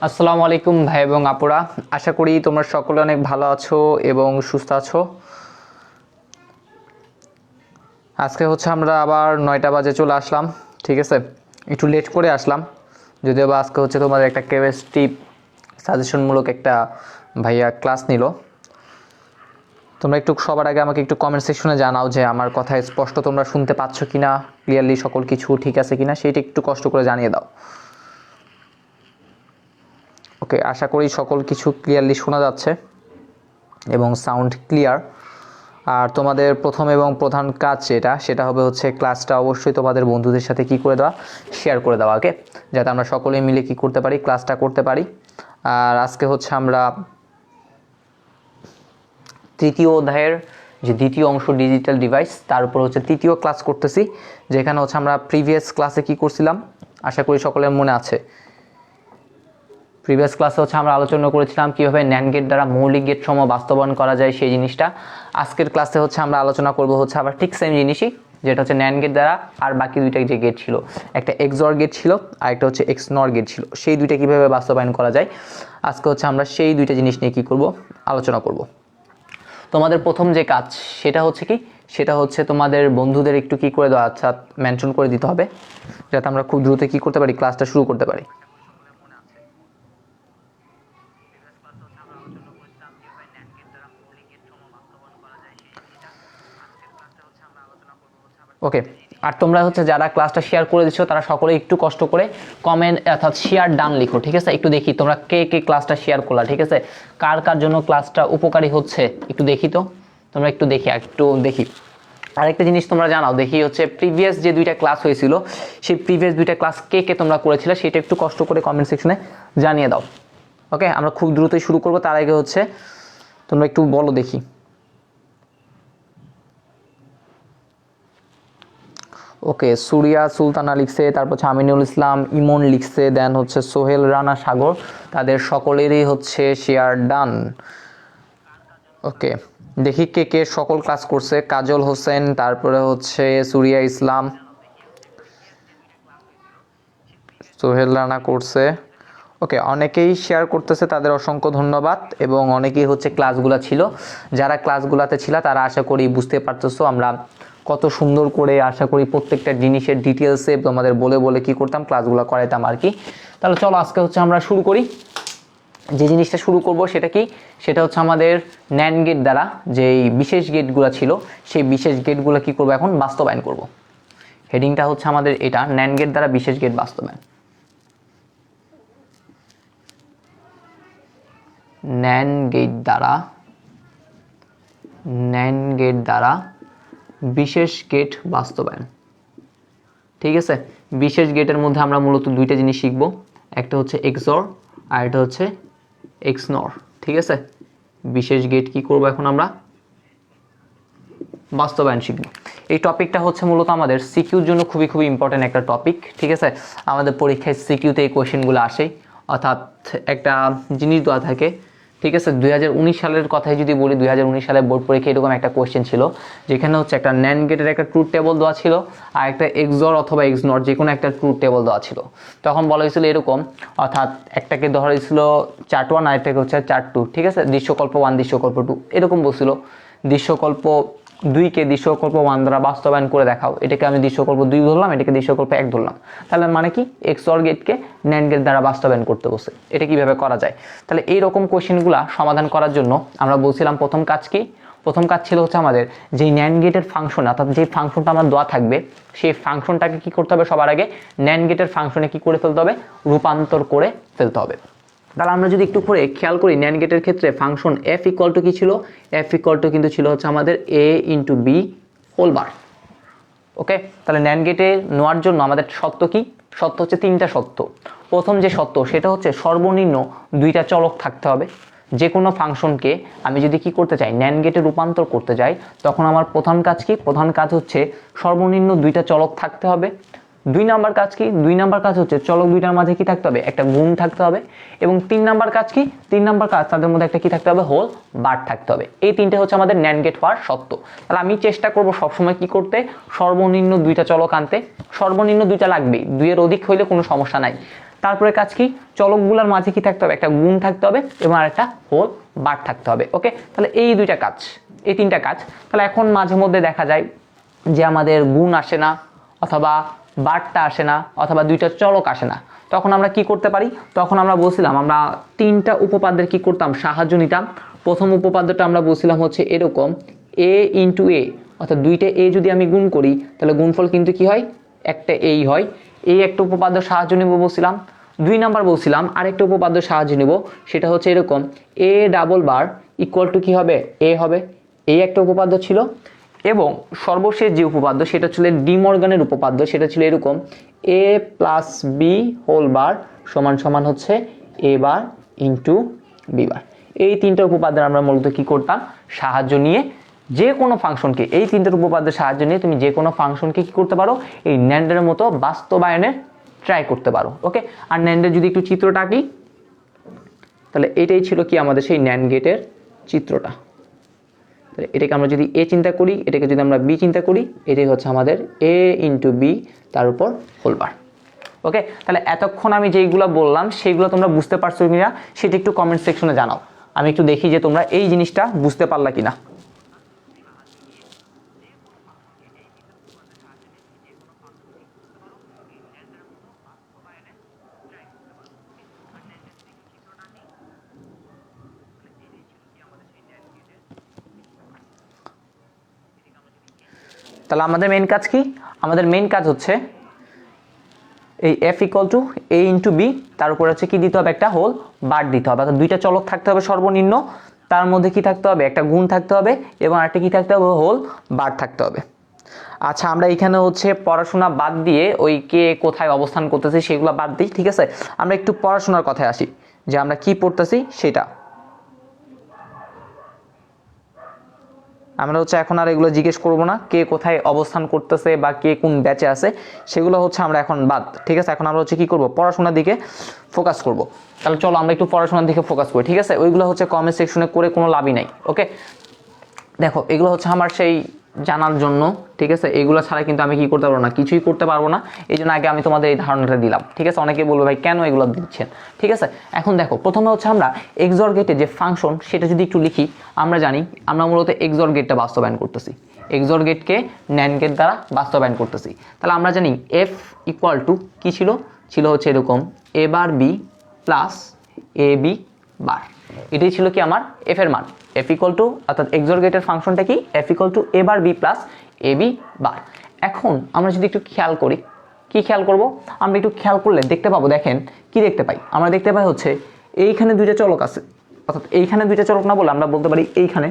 আসসালামু আলাইকুম ভাই এবং আপুরা, আশা করি তোমরা সকলে অনেক ভালো আছো এবং সুস্থ আছো। আজকে আমরা আবার 9টা বাজে চলে আসলাম, ঠিক আছে। একটু লেট করে আসলাম, যদিও বা আজকে তোমাদের একটা কেমিস্ট্রি সাজেশনমূলক একটা ভাইয়া ক্লাস নিল। তোমরা একটু সবার আগে আমাকে একটু কমেন্ট সেকশনে জানাও যে আমার কথা স্পষ্ট তোমরা শুনতে পাচ্ছ কিনা, ক্লিয়ারলি সকল কিছু ঠিক আছে কিনা, সেইটা একটু কষ্ট করে জানিয়ে দাও। ওকে, আশা করি সকল কিছু ক্লিয়ারলি শোনা যাচ্ছে এবং সাউন্ড ক্লিয়ার। আর তোমাদের প্রথম এবং প্রধান কাজ সেটা হবে ক্লাসটা অবশ্যই তোমাদের বন্ধুদের সাথে কি করে দেওয়া, শেয়ার করে দেওয়া, ওকে, যাতে আমরা সকলে মিলে কি করতে পারি, ক্লাসটা করতে পারি। আর আজকে আমরা তৃতীয় অধ্যায়ের যে দ্বিতীয় অংশ ডিজিটাল ডিভাইস, তার উপর তৃতীয় ক্লাস করতেছি, যেখানে আমরা প্রিভিয়াস ক্লাসে কি করছিলাম আশা করি সকলের মনে আছে। প্রিভিয়াস ক্লাসে আমরা আলোচনা করেছিলাম কীভাবে ন্যান্ড গেট দ্বারা মৌলিক গেট সমূহ বাস্তবায়ন করা যায় সেই জিনিসটা। আজকের ক্লাসে আমরা আলোচনা করব আবার ঠিক সেম জিনিসই, যেটা ন্যান্ড গেট দ্বারা আর বাকি দুইটা যে গেট ছিল, একটা এক্সঅর গেট ছিল আর একটা এক্সনর গেট ছিল, সেই দুইটা কীভাবে বাস্তবায়ন করা যায় আজকে আমরা সেই দুইটা জিনিস নিয়ে কী করব, আলোচনা করব। তোমাদের প্রথম যে কাজ সেটা তোমাদের বন্ধুদের একটু কী করে দেওয়া, আচ্ছা মেনশন করে দিতে হবে, যাতে আমরা খুব দ্রুত কী করতে পারি, ক্লাসটা শুরু করতে পারি। ওকে, আর তোমরা যারা ক্লাসটা শেয়ার করে দিচ্ছ তারা সকলে একটু কষ্ট করে কমেন্ট অর্থাৎ শেয়ার ডান লিখো, ঠিক আছে। একটু দেখি তোমরা কে কে ক্লাসটা শেয়ার করলা, ঠিক আছে। কার কার জন্য ক্লাসটা উপকারী হচ্ছে একটু দেখি, তো তোমরা একটু দেখি। আরেকটা জিনিস তোমরা জানাও দেখি, প্রিভিয়াস যে দুইটা ক্লাস হয়েছিল সেই প্রিভিয়াস দুইটা ক্লাস কে কে তোমরা করেছিলে সেটা একটু কষ্ট করে কমেন্ট সেকশনে জানিয়ে দাও। ওকে, আমরা খুব দ্রুতই শুরু করব, তার আগে তোমরা একটু বলো দেখি। ওকে, সুরিয়া সুলতানা লিখছে, তারপর আমিনুল ইসলাম ইমন লিখছে, দেন সোহেল রানা সাগর, তাদের সকলেরই শেয়ার ডান। ওকে, দেখি কে কে সকল ক্লাস করছে। কাজল হোসেন, তারপরে সুরিয়া ইসলাম, সোহেল রানা করছে। ওকে, অনেকেই শেয়ার করতেছে, তাদের অসংখ্য ধন্যবাদ। এবং অনেকেই ক্লাসগুলো ছিল, যারা ক্লাসগুলোতে ছিল তারা আশা করি বুঝতে পারতেছো আমরা কত সুন্দর করে আশা করি প্রত্যেকটা জিনিসের ডিটেলসে তোমাদের বলে বলে কি করতাম, ক্লাসগুলো করাইতাম আর কি। তাহলে চলো আজকে আমরা শুরু করি। যে জিনিসটা শুরু করব সেটা আমাদের ন্যান্ড গেট দ্বারা যেই বিশেষ গেটগুলো ছিল সেই বিশেষ গেটগুলো কি করব, এখন বাস্তবায়ন করব। হেডিংটা আমাদের এটা, ন্যান্ড গেট দ্বারা বিশেষ গেট বাস্তবায়ন। ন্যান্ড গেট দ্বারা বিশেষ গেট বাস্তবায়ন, ঠিক আছে। বিশেষ গেটের মধ্যে আমরা মূলত দুইটা জিনিস শিখব, একটা এক্সঅর আর এটা এক্সনর, ঠিক আছে। বিশেষ গেট কি করব এখন আমরা বাস্তবায়ন শিখব। এই টপিকটা মূলত আমাদের সিকিউর জন্য খুবই খুবই ইম্পর্টেন্ট একটা টপিক, ঠিক আছে। আমাদের পরীক্ষায় সিকিউতে এই কোয়েশ্চেনগুলো আসে, অর্থাৎ একটা জিনিস দেওয়া থাকে, ঠিক আছে। 2019 সালের কথাই যদি বলি, 2019 সালের বোর্ড পরীক্ষায় এরকম একটা কোয়েশ্চেন ছিল, যেখানে একটা ন্যান্ড গেটের একটা ট্রুথ টেবল দেওয়া ছিল আর একটা এক্সঅর অথবা এক্সনর যে কোনো একটা ট্রুথ টেবল দেওয়া ছিল। তখন বলা হয়েছিল এরকম, অর্থাৎ একটাকে ধরা হয়েছিল চার্ট 1 আর একটাকে চার্ট 2, ঠিক আছে। দৃশ্যকল্প 1 দৃশ্যকল্প 2 এরকম বলছিল। দৃশ্যকল্প 2কে দৃশ্যকল্প 1 দ্বারা বাস্তবায়ন করে দেখাও, এটাকে আমি দৃশ্যকল্প 2 ধরলাম, এটাকে দৃশ্যকল্প 1 ধরলাম। তাহলে মানে কি, এক্সঅর গেটকে ন্যান্ড গেট দ্বারা বাস্তবায়ন করতে বসে, এটা কিভাবে করা যায়। তাহলে এইরকম কোয়েশ্চেনগুলো সমাধান করার জন্য আমরা বলছিলাম প্রথম কাজ কি, প্রথম কাজ ছিল আমাদের যেই ন্যান্ড গেটের ফাংশন, অর্থাৎ যে ফাংশনটা আমার দেওয়া থাকবে সেই ফাংশনটাকে কি করতে হবে, সবার আগে ন্যান্ড গেটের ফাংশনে কি করে ফেলতে হবে, রূপান্তর করে ফেলতে হবে। তাহলে আমরা যদি একটু করে খেয়াল করি, ন্যান্ড গেটের ক্ষেত্রে ফাংশন এফ ইকুয়াল টু কি ছিল, এফ ইকুয়াল টু কিন্তু ছিল আমাদের এ ইন্টু বি হোল বার। ওকে, তাহলে ন্যান্ড গেটে নেওয়ার জন্য আমাদের সত্য কি, সত্য তিনটা সত্য। প্রথম যে সত্য সেটা সর্বনিম্ন দুইটা চলক থাকতে হবে। যে কোনো ফাংশনকে আমি যদি কি করতে চাই, ন্যান্ড গেটে রূপান্তর করতে যাই, তখন আমার প্রধান কাজ কি, প্রধান কাজ সর্বনিম্ন দুইটা চলক থাকতে হবে। 2 নাম্বার কাজ কি, 2 নাম্বার কাজ চলক দুইটার মাঝে কি থাকতে হবে, একটা গুণ থাকতে হবে। এবং 3 নাম্বার কাজ কি, 3 নাম্বার কাজ তাদের মধ্যে একটা কি থাকতে হবে, হোল বার থাকতে হবে। এই তিনটে আমাদের ন্যান্ড গেট হওয়ার সত্য। তাহলে আমি চেষ্টা করব সবসময় কি করতে, সর্বনিম্ন দুইটা চলক আনতে। সর্বনিম্ন দুইটা লাগবেই, 2 এর অধিক হইলে কোনো সমস্যা নাই। তারপরে কাজ কি, চলকগুলোর মাঝে কি থাকতে হবে, একটা গুণ থাকতে হবে এবং একটা হোল বার থাকতে হবে। ওকে, তাহলে এই দুইটা কাজ, এই তিনটা কাজ। তাহলে এখন মাঝে মধ্যে দেখা যায় যে আমাদের গুণ আসে না, অথবা বারটা আসে না, অথবা দুইটা চলক আসে না। তখন আমরা কি করতে পারি, তখন আমরা বলছিলাম আমরা তিনটা উপপাদ্যের কি করতাম, সাহায্য নিতাম। প্রথম উপপাদ্যটা আমরা বলছিলাম হচ্ছে এরকম, a ইন্টু এ, অর্থাৎ দুইটা এ যদি আমি গুণ করি তাহলে গুণফল কিন্তু কি হয়, একটা এই হয়। এই একটা উপপাদ্য সাহায্য নিব বলছিলাম। 2 নাম্বার বলছিলাম আরেকটা উপপাদ্য সাহায্য নিব, সেটা হচ্ছে এরকম, a double bar equal to কি হবে, a হবে। এই একটা উপপাদ্য ছিল। এবং সর্বশেষ যে উপপাদ্য সেটা ছিল ডি মর্গানের উপপাদ্য, সেটা ছিল এরকম, a plus B whole bar সমান সমান হচ্ছে a bar into B bar. এই তিনটা উপপাদ্যের আমরা মূলত কি করতাম, সাহায্য নিয়ে যে কোনো ফাংশনকে, এই তিনটার উপপাদ্যের সাহায্য নিয়ে তুমি যে কোনো ফাংশনকে কি করতে পারো, এই ন্যান্ডের মতো বাস্তবায়নের ট্রাই করতে পারো। ওকে, আর ন্যান্ডের যদি একটু চিত্রটা আঁকি, তাহলে এটাই ছিল কি আমাদের সেই ন্যান্ড গেটের চিত্রটা। তাহলে এটাকে আমরা যদি এ চিন্তা করি, এটাকে যদি আমরা বি চিন্তা করি, এটাই হচ্ছে আমাদের এ ইন্টু বি তার উপর হোল বার। ওকে, তাহলে এতক্ষণ আমি যেইগুলো বললাম সেইগুলো তোমরা বুঝতে পারছো কিনা সেটা একটু কমেন্ট সেকশনে জানাও। আমি একটু দেখি যে তোমরা এই জিনিসটা বুঝতে পারলা কিনা। তাহলে আমাদের মেইন কাজ কি, আমাদের মেইন কাজ হচ্ছে এই f equal to a into B, তার উপর হচ্ছে কি দিতে হবে, একটা হোল বার দিতে হবে। অর্থাৎ দুইটা চলক থাকতে হবে সর্বনিম্ন, তার মধ্যে কি থাকতে হবে, একটা গুণ থাকতে হবে এবং একটা কি থাকতে হবে, হোল বার থাকতে হবে। আচ্ছা, আমরা এখানে হচ্ছে পড়াশোনা বাদ দিয়ে ওই কে কোথায় অবস্থান করতেছি সেগুলো বাদ দিই, ঠিক আছে। আমরা একটু পড়াশোনার কথায় আসি, যে আমরা কি পড়তেছি সেটা। আমরা হচ্ছে এখন আর এগুলো জিজ্ঞেস করবো না, কে কোথায় অবস্থান করতেছে বা কে কোন ব্যাচে আছে, সেগুলো হচ্ছে আমরা এখন বাদ, ঠিক আছে। এখন আমরা হচ্ছে কি করব, পড়াশোনার দিকে ফোকাস করব। তাহলে চলো আমরা একটু পড়াশোনার দিকে ফোকাস করি, ঠিক আছে। ওইগুলো হচ্ছে কমেন্ট সেকশনে করে কোনো লাভই নাই। ওকে, দেখো এগুলো হচ্ছে আমার সেই জানার জন্য, ঠিক আছে। এগুলো ছাড়া কিন্তু আমি কি করতে পারবো না, কিছুই করতে পারবো না। এই জন্য আগে আমি তোমাদের এই ধারণাটা দিলাম, ঠিক আছে। অনেকে বলবে ভাই কেন এগুলো দিচ্ছেন, ঠিক আছে। এখন দেখো প্রথমে হচ্ছে আমরা এক্সঅর গেটে যে ফাংশন সেটা যদি একটু লিখি, আমরা জানি আমরা মূলত এক্সঅর গেটটা বাস্তবায়ন করতেছি, এক্সঅর গেটকে ন্যান্ড গেট দ্বারা বাস্তবায়ন করতেছি। তাহলে আমরা জানি এফ ইকুয়াল টু কি ছিল, ছিল হচ্ছে এরকম, এ bar B plus A B বার। এটাই ছিল কি আমার এফ এর মান, এফ ইকুয়াল টু, অর্থাৎ এক্সঅর গেটের ফাংশনটা কি, F equal to A bar B plus A B bar. এখন আমরা যদি একটু খেয়াল করি, কি খেয়াল করব, আমরা একটু খেয়াল করলে দেখতে পাবো, দেখেন কি দেখতে পাই, আমরা দেখতে পাই হচ্ছে এইখানে দুইটা চলক আছে, অর্থাৎ এইখানে দুইটা চলক না বলে আমরা বলতে পারি এইখানে,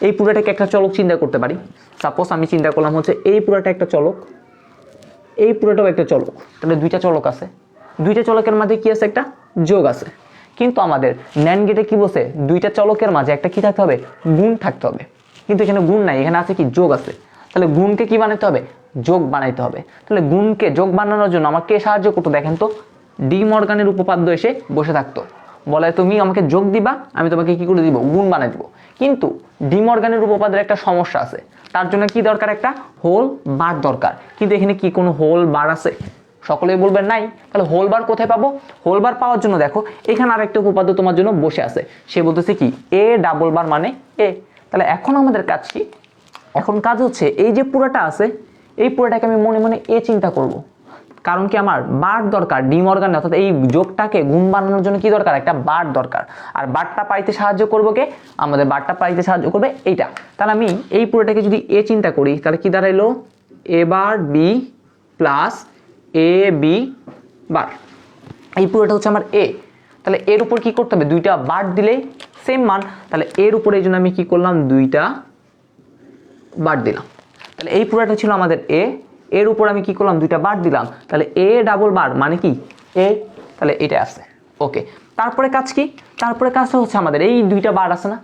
এই পুরোটাকে একটা চলক চিন্তা করতে পারি। সাপোজ আমি চিন্তা করলাম হচ্ছে এই পুরোটা একটা চলক, এই পুরোটাও একটা চলক, তাহলে দুইটা চলক আছে, দুইটা চলকের মাঝে কি আছে, একটা যোগ আছে। কিন্তু আমাদের ন্যান্ড গেটে কি বলছে, দুইটা চলকের মাঝে একটা কি থাকতে হবে, গুণ থাকতে হবে। কিন্তু এখানে গুণ নাই, এখানে আছে কি, যোগ আছে। তাহলে গুণকে কি বানাইতে হবে, যোগ বানাইতে হবে। তাহলে গুণকে যোগ বানানোর জন্য আমাকে কে সাহায্য করতো, দেখেন তো, ডি মর্গানের উপপাদ্য এসে বসে থাকতো, বলে তুমি আমাকে যোগ দিবা, আমি তোমাকে কি করে দিব, গুণ বানাই দিব। কিন্তু ডি মর্গানের উপপাদ্যের একটা সমস্যা আছে, তার জন্য কি দরকার, একটা হোল বার দরকার। কিন্তু এখানে কি কোনো হোল বার আছে, সকলেই বলবেন নাই। তাহলে হোল বার কোথায় পাবো, হোল বার পাওয়ার জন্য দেখো এখানে আরেকটা উপপাদ্য তোমার জন্য বসে আছে, সে বলতেছে কি এ ডাবল বার মানে এ। তাহলে এখন আমাদের কাজ কি, এখন কাজ হচ্ছে এই যে পুরোটা আছে, এই পুরোটাকে আমি মনে মনে এ চিন্তা করব। কারণ কি আমার বার দরকার, ডি মর্গান, অর্থাৎ এই যোগটাকে গুণ বানানোর জন্য কি দরকার, একটা বার দরকার। আর বারটা পাইতে সাহায্য করবো কে, আমাদের বারটা পাইতে সাহায্য করবে এইটা। তাহলে আমি এই পুরোটাকে যদি এ চিন্তা করি, তাহলে কি দাঁড়াইলো, এ bar B plus A B bar. এই পুরোটা হচ্ছে আমার এ। তাহলে এর উপর কি করতে হবে, দুইটা বার দিলেই সেম মান। তাহলে এর উপরে এই জন্য আমি কি করলাম, দুইটা বার দিলাম। তাহলে এই পুরোটা ছিল আমাদের এ, এর উপর আমি কি করলাম, দুইটা বার দিলাম। তাহলে এ ডাবল বার মানে কি এ, তাহলে এটা আছে। ওকে, তারপরে কাজ কি, তারপরে কাজটা হচ্ছে আমাদের এই দুইটা বার আছে না,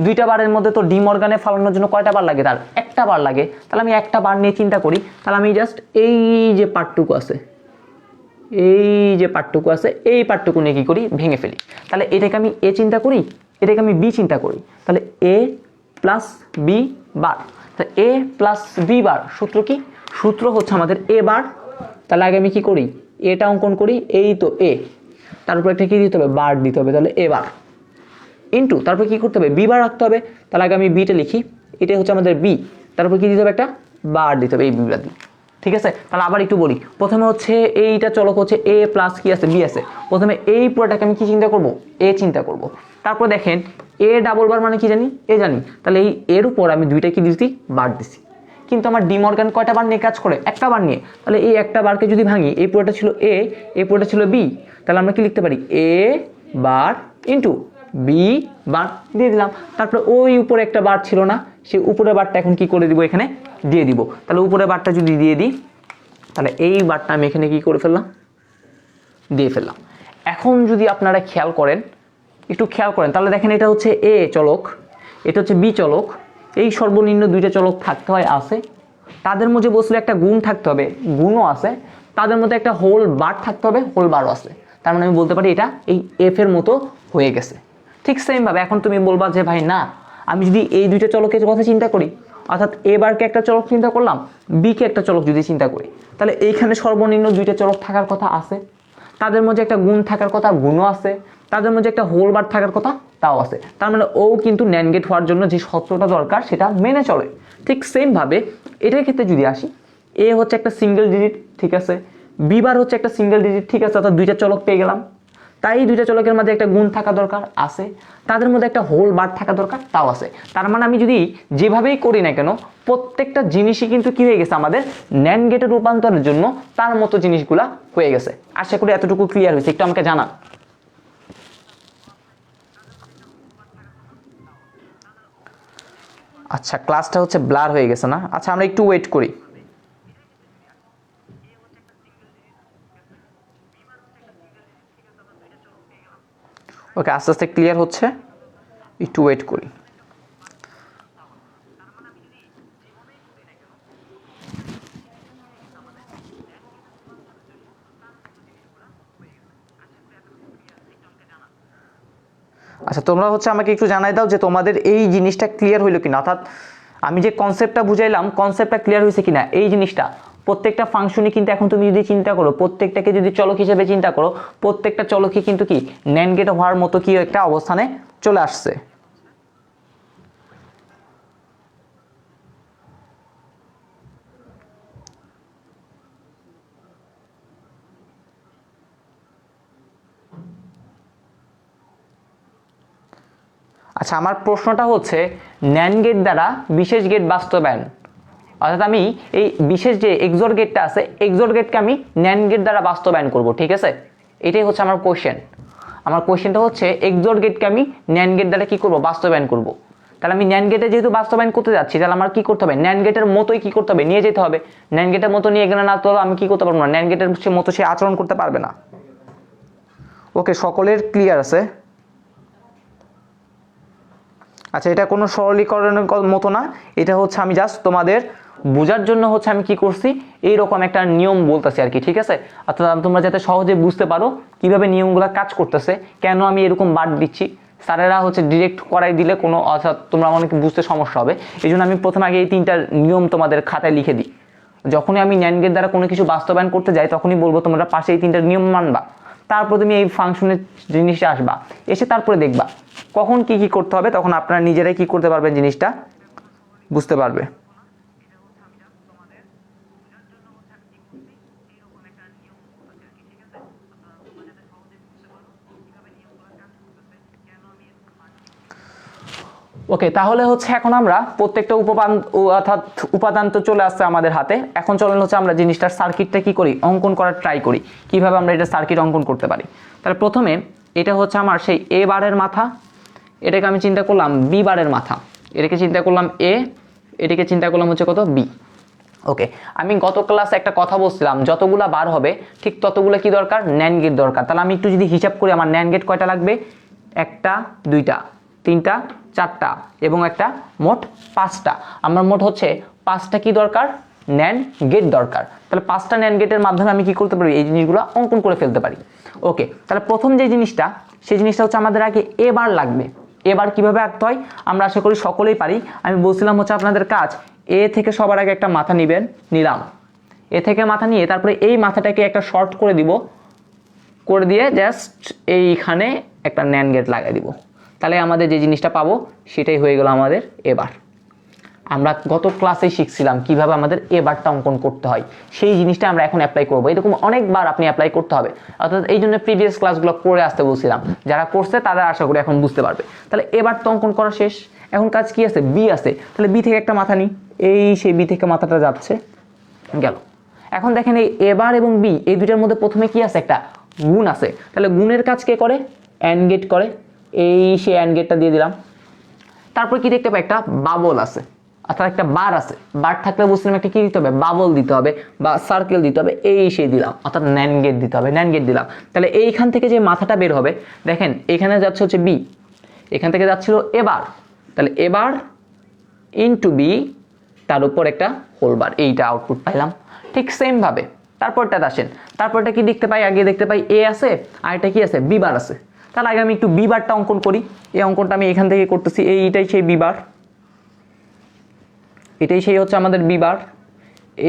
দুইটা বারের মধ্যে তো ডি মর্গানে ফালানোর জন্য কয়টা বার লাগে, তার একটা বার লাগে। তাহলে আমি একটা বার নিয়ে চিন্তা করি, তাহলে আমি জাস্ট এই যে পার্টটুকু আছে, এই যে পার্টটুকু আছে, এই পার্টটুকু নিয়ে কি করি, ভেঙে ফেলি। তাহলে এটাকে আমি এ চিন্তা করি, এটাকে আমি বি চিন্তা করি। তাহলে এ প্লাস বি বার, তাহলে এ প্লাস বি বার সূত্র কি, সূত্র হচ্ছে আমাদের এ বার। তাহলে আগে আমি কি করি, এটা অঙ্কন করি, এই তো এ, তার উপর একটা কি দিতে হবে, বার দিতে হবে, তাহলে এ বার ইন্টু তারপর কি করতে হবে, বি বার রাখতে হবে, তাহলে আগে আমি বিটা লিখি, এটাই হচ্ছে আমাদের বি, তারপর কি দিতে হবে, একটা বার দিতে হবে, এই বিটা দিই। ঠিক আছে, তাহলে আবার একটু বলি, প্রথমে হচ্ছে এইটা চলক হচ্ছে এ প্লাস কি আছে, বি আছে, প্রথমে এই পুরোটাকে আমি কি চিন্তা করব, এ চিন্তা করব, তারপর দেখেন এ ডাবল বার মানে কি জানি, এ জানি, তাহলে এই এর উপর আমি দুইটা কি দিছি, বার দিছি, কিন্তু আমার ডি মর্গান কয়টা বার নিয়ে কাজ করে, একটা বার নিয়ে, তাহলে এই একটা বারকে যদি ভাঙি, এই পুরোটা ছিল এ, এই পুরোটা ছিল বি, তাহলে আমরা কি লিখতে পারি, এ বার ইন্টু বি বার দিয়ে দিলাম, তারপরে ওই উপরে একটা বার ছিল না, সেই উপরে বারটা এখন কি করে দিব, এখানে দিয়ে দিব, তাহলে উপরে বারটা যদি দিয়ে দিই, তাহলে এই বারটা আমি এখানে কি করে ফেললাম, দিয়ে ফেললাম। এখন যদি আপনারা খেয়াল করেন, একটু খেয়াল করেন, তাহলে দেখেন এটা হচ্ছে এ চলক, এটা হচ্ছে বি চলক, এই সর্বনিম্ন দুইটা চলক থাকতে হয় আছে, তাদের মধ্যে বসলে একটা গুণ থাকতে হবে, গুণও আছে, তাদের মধ্যে একটা হোল বার থাকতে হবে, হোল বারও আছে, তার মানে আমি বলতে পারি এটা এই এফ এর মতো হয়ে গেছে। ঠিক সেম ভাবে এখন তুমি বলবা যে ভাই না, আমি যদি এই দুইটা চলকের কথা চিন্তা করি, অর্থাৎ এ বারকে একটা চলক চিন্তা করলাম, বি কে একটা চলক যদি চিন্তা করি, তাহলে এইখানে সর্বনিম্ন দুইটা চলক থাকার কথা আছে, তাদের মধ্যে একটা গুণ থাকার কথা, গুণও আছে, তাদের মধ্যে একটা হোল বার থাকার কথা, তাও আছে, তার মানে ও কিন্তু ন্যান্ড গেট হওয়ার জন্য যে সূত্রটা দরকার সেটা মেনে চলে। ঠিক সেম ভাবে এটার ক্ষেত্রে যদি আসি, এ হচ্ছে একটা সিঙ্গেল ডিজিট, ঠিক আছে, বি বার হচ্ছে একটা সিঙ্গেল ডিজিট, ঠিক আছে, অর্থাৎ দুইটা চলক পেয়ে গেলাম, তাই দুইটা চলকের মধ্যে একটা গুণ থাকা দরকার আছে, তাদের মধ্যে একটা হোল বার থাকা দরকার, তাও আছে, তার মানে আমি যদি যেভাবেই করি না কেন প্রত্যেকটা জিনিসই কিন্তু কি হয়ে গেছে আমাদের ন্যান্ড গেটে রূপান্তরের জন্য তার মতো জিনিসগুলা হয়ে গেছে। আশা করি এতটুকু ক্লিয়ার হয়েছে, একটু আমাকে জানান। আচ্ছা, ক্লাসটা হচ্ছে ব্লার হয়ে গেছে না, আচ্ছা আমরা একটু ওয়েট করি। ওকে, আস্তে আস্তে ক্লিয়ার হচ্ছে, একটু ওয়েট করি। আচ্ছা, তোমরা হচ্ছে আমাকে একটু জানাই দাও যে তোমাদের এই জিনিসটা ক্লিয়ার হইলো কিনা, অর্থাৎ আমি যে কনসেপ্টটা বুঝাইলাম কনসেপ্টটা ক্লিয়ার হয়েছে কিনা। এই জিনিসটা প্রত্যেকটা ফাংশনই কিন্তু এখন তুমি যদি চিন্তা করো, প্রত্যেকটাকে যদি চলক হিসেবে চিন্তা করো, প্রত্যেকটা চলকই কিন্তু কি ন্যান্ড গেট হওয়ার মতো কি একটা অবস্থানে চলে আসছে। আচ্ছা, আমার প্রশ্নটা হচ্ছে ন্যান্ড গেট দ্বারা বিশেষ গেট বাস্তবায়ন, অর্থাৎ আমি এই বিশেষ যে এক্সর গেটটা আছে, এক্সর গেটকে আমি ন্যান্ড গেট দ্বারা বাস্তবায়ন করব, ঠিক আছে, এটাই হচ্ছে আমার কোশ্চেন। আমার কোশ্চেনটা হচ্ছে এক্সর গেটকে আমি ন্যান্ড গেট দ্বারা কি করব, বাস্তবায়ন করব। তাহলে আমি ন্যান্ড গেটে যেহেতু বাস্তবায়ন করতে যাচ্ছি, তাহলে আমার কি করতে হবে, ন্যান্ড গেটের মতোই কি করতে হবে, নিয়ে যেতে হবে। ন্যান্ড গেটের মতো নিয়ে গেলে না তো আমি কি করতে পারবো না, ন্যান্ড গেটের মতো সে আচরণ করতে পারবে না। ওকে, সকলের ক্লিয়ার আছে? আচ্ছা, এটা কোনো সরলীকরণের মতো না, এটা হচ্ছে আমি জাস্ট তোমাদের বোঝার জন্য হচ্ছে আমি কি করছি, এইরকম একটা নিয়ম বলতেছি আর কি, ঠিক আছে, অর্থাৎ তোমরা যাতে সহজে বুঝতে পারো কিভাবে নিয়মগুলো কাজ করতেছে, কেন আমি এরকম বাদ দিচ্ছি। স্যারেরা হচ্ছে ডিরেক্ট করাই দিলে কোনো, অর্থাৎ তোমরা অনেক বুঝতে সমস্যা হবে, এই জন্য আমি প্রথমে আগে এই তিনটা নিয়ম তোমাদের খাতায় লিখে দিই। যখনই আমি ন্যান্ড গেট দ্বারা কোনো কিছু বাস্তবায়ন করতে যাই, তখনই বলবো তোমরা পাশে এই তিনটা নিয়ম মানবা, তারপর তুমি এই ফাংশনের জিনিসটা আসবা, এসে তারপরে দেখবা কখন কি কি করতে হবে, তখন আপনারা নিজেরাই কি করতে পারবেন, জিনিসটা বুঝতে পারবে। ওকে, তাহলে হচ্ছে এখন আমরা প্রত্যেকটা অর্থাৎ উপাদান তো চলে আসছে আমাদের হাতে, এখন চলেন হচ্ছে আমরা জিনিসটার সার্কিটটা কি করি, অঙ্কন করার ট্রাই করি, কিভাবে আমরা এটা সার্কিট অঙ্কন করতে পারি। তাহলে প্রথমে এটা হচ্ছে আমার সেই এ বারের মাথা, এটাকে আমি চিন্তা করলাম বি বারের মাথা, এটাকে চিন্তা করলাম এ, এটাকে চিন্তা করলাম হচ্ছে কত, বি। ওকে, আমি গত ক্লাসে একটা কথা বলছিলাম, যতগুলা বার হবে ঠিক ততগুলো কি দরকার, ন্যান্ড গেট দরকার। তাহলে আমি একটু যদি হিসাব করি, আমার ন্যান্ড গেট কয়টা লাগবে, একটা, দুইটা, তিনটা, চারটা এবং একটা, মোট পাঁচটা। আমার মোট হচ্ছে পাঁচটা কি দরকার, ন্যান্ড গেট দরকার। তাহলে পাঁচটা ন্যান্ড গেটের মাধ্যমে আমি কি করতে পারি, এই জিনিসগুলো অঙ্কন করে ফেলতে পারি। ওকে, তাহলে প্রথম যে জিনিসটা, সেই জিনিসটা হচ্ছে আমাদের আগে এবার লাগবে। এবার কিভাবে আঁকতে হয় আমরা আশা করি সকলেই পারি। আমি বলছিলাম হচ্ছে আপনাদের কাজ, এ থেকে সবার আগে একটা মাথা নিবেন, নিলাম, এ থেকে মাথা নিয়ে তারপরে এই মাথাটাকে একটা শর্ট করে দিব, করে দিয়ে জাস্ট এইখানে একটা ন্যান্ড গেট লাগাই দিব। তাহলে আমাদের যে জিনিসটা পাবো সেটাই হয়ে গেল আমাদের এবার। আমরা গত ক্লাসে শিখছিলাম কিভাবে আমাদের এবারটা অঙ্কন করতে হয়, সেই জিনিসটা আমরা এখন অ্যাপ্লাই করবো। এরকম অনেকবার আপনি অ্যাপ্লাই করতে হবে, অর্থাৎ এই জন্য প্রিভিয়াস ক্লাসগুলো করে আসতে বলছিলাম। যারা করছে তারা আশা করি এখন বুঝতে পারবে। তাহলে এবার তো অঙ্কন করা শেষ, এখন কাজ কি আছে, বি আছে। তাহলে বি থেকে একটা মাথা নিই, এই সেই বি থেকে মাথাটা যাচ্ছে, গেল। এখন দেখেন এই এবার এবং বি এই দুইটার মধ্যে প্রথমে কি আছে, একটা গুণ আছে। তাহলে গুণের কাজ কে করে, অ্যান্ড গেট করে। এই সেই অ্যান্ড গেটটা দিয়ে দিলাম। তারপর কি দেখতে পাই, একটা বাবল আছে, অর্থাৎ একটা বার আছে। বার থাকলে বুঝলাম একটা কি দিতে হবে, বাবল দিতে হবে বা সার্কেল দিতে হবে। এই সেই দিলাম, অর্থাৎ ন্যান্ড গেট দিতে হবে, ন্যান্ড গেট দিলাম। তাহলে এইখান থেকে যে মাথাটা বের হবে, দেখেন এখানে যাচ্ছে হচ্ছে বি, এখান থেকে যাচ্ছিল এবার। তাহলে এবার ইনটু বি, তার উপর একটা হোল বার, এইটা আউটপুট পাইলাম। ঠিক সেম ভাবে তারপরটা আসেন, তারপরটা কি দেখতে পাই, আগে দেখতে পাই এ আছে, আর এটা কি আছে, বি বার আছে। তাহলে আগে আমি একটু বি বারটা অঙ্কন করি। এই অঙ্কনটা আমি এখান থেকে করতেছি, এইটাই সেই বি বার, এটাই সেই হচ্ছে আমাদের বি বার।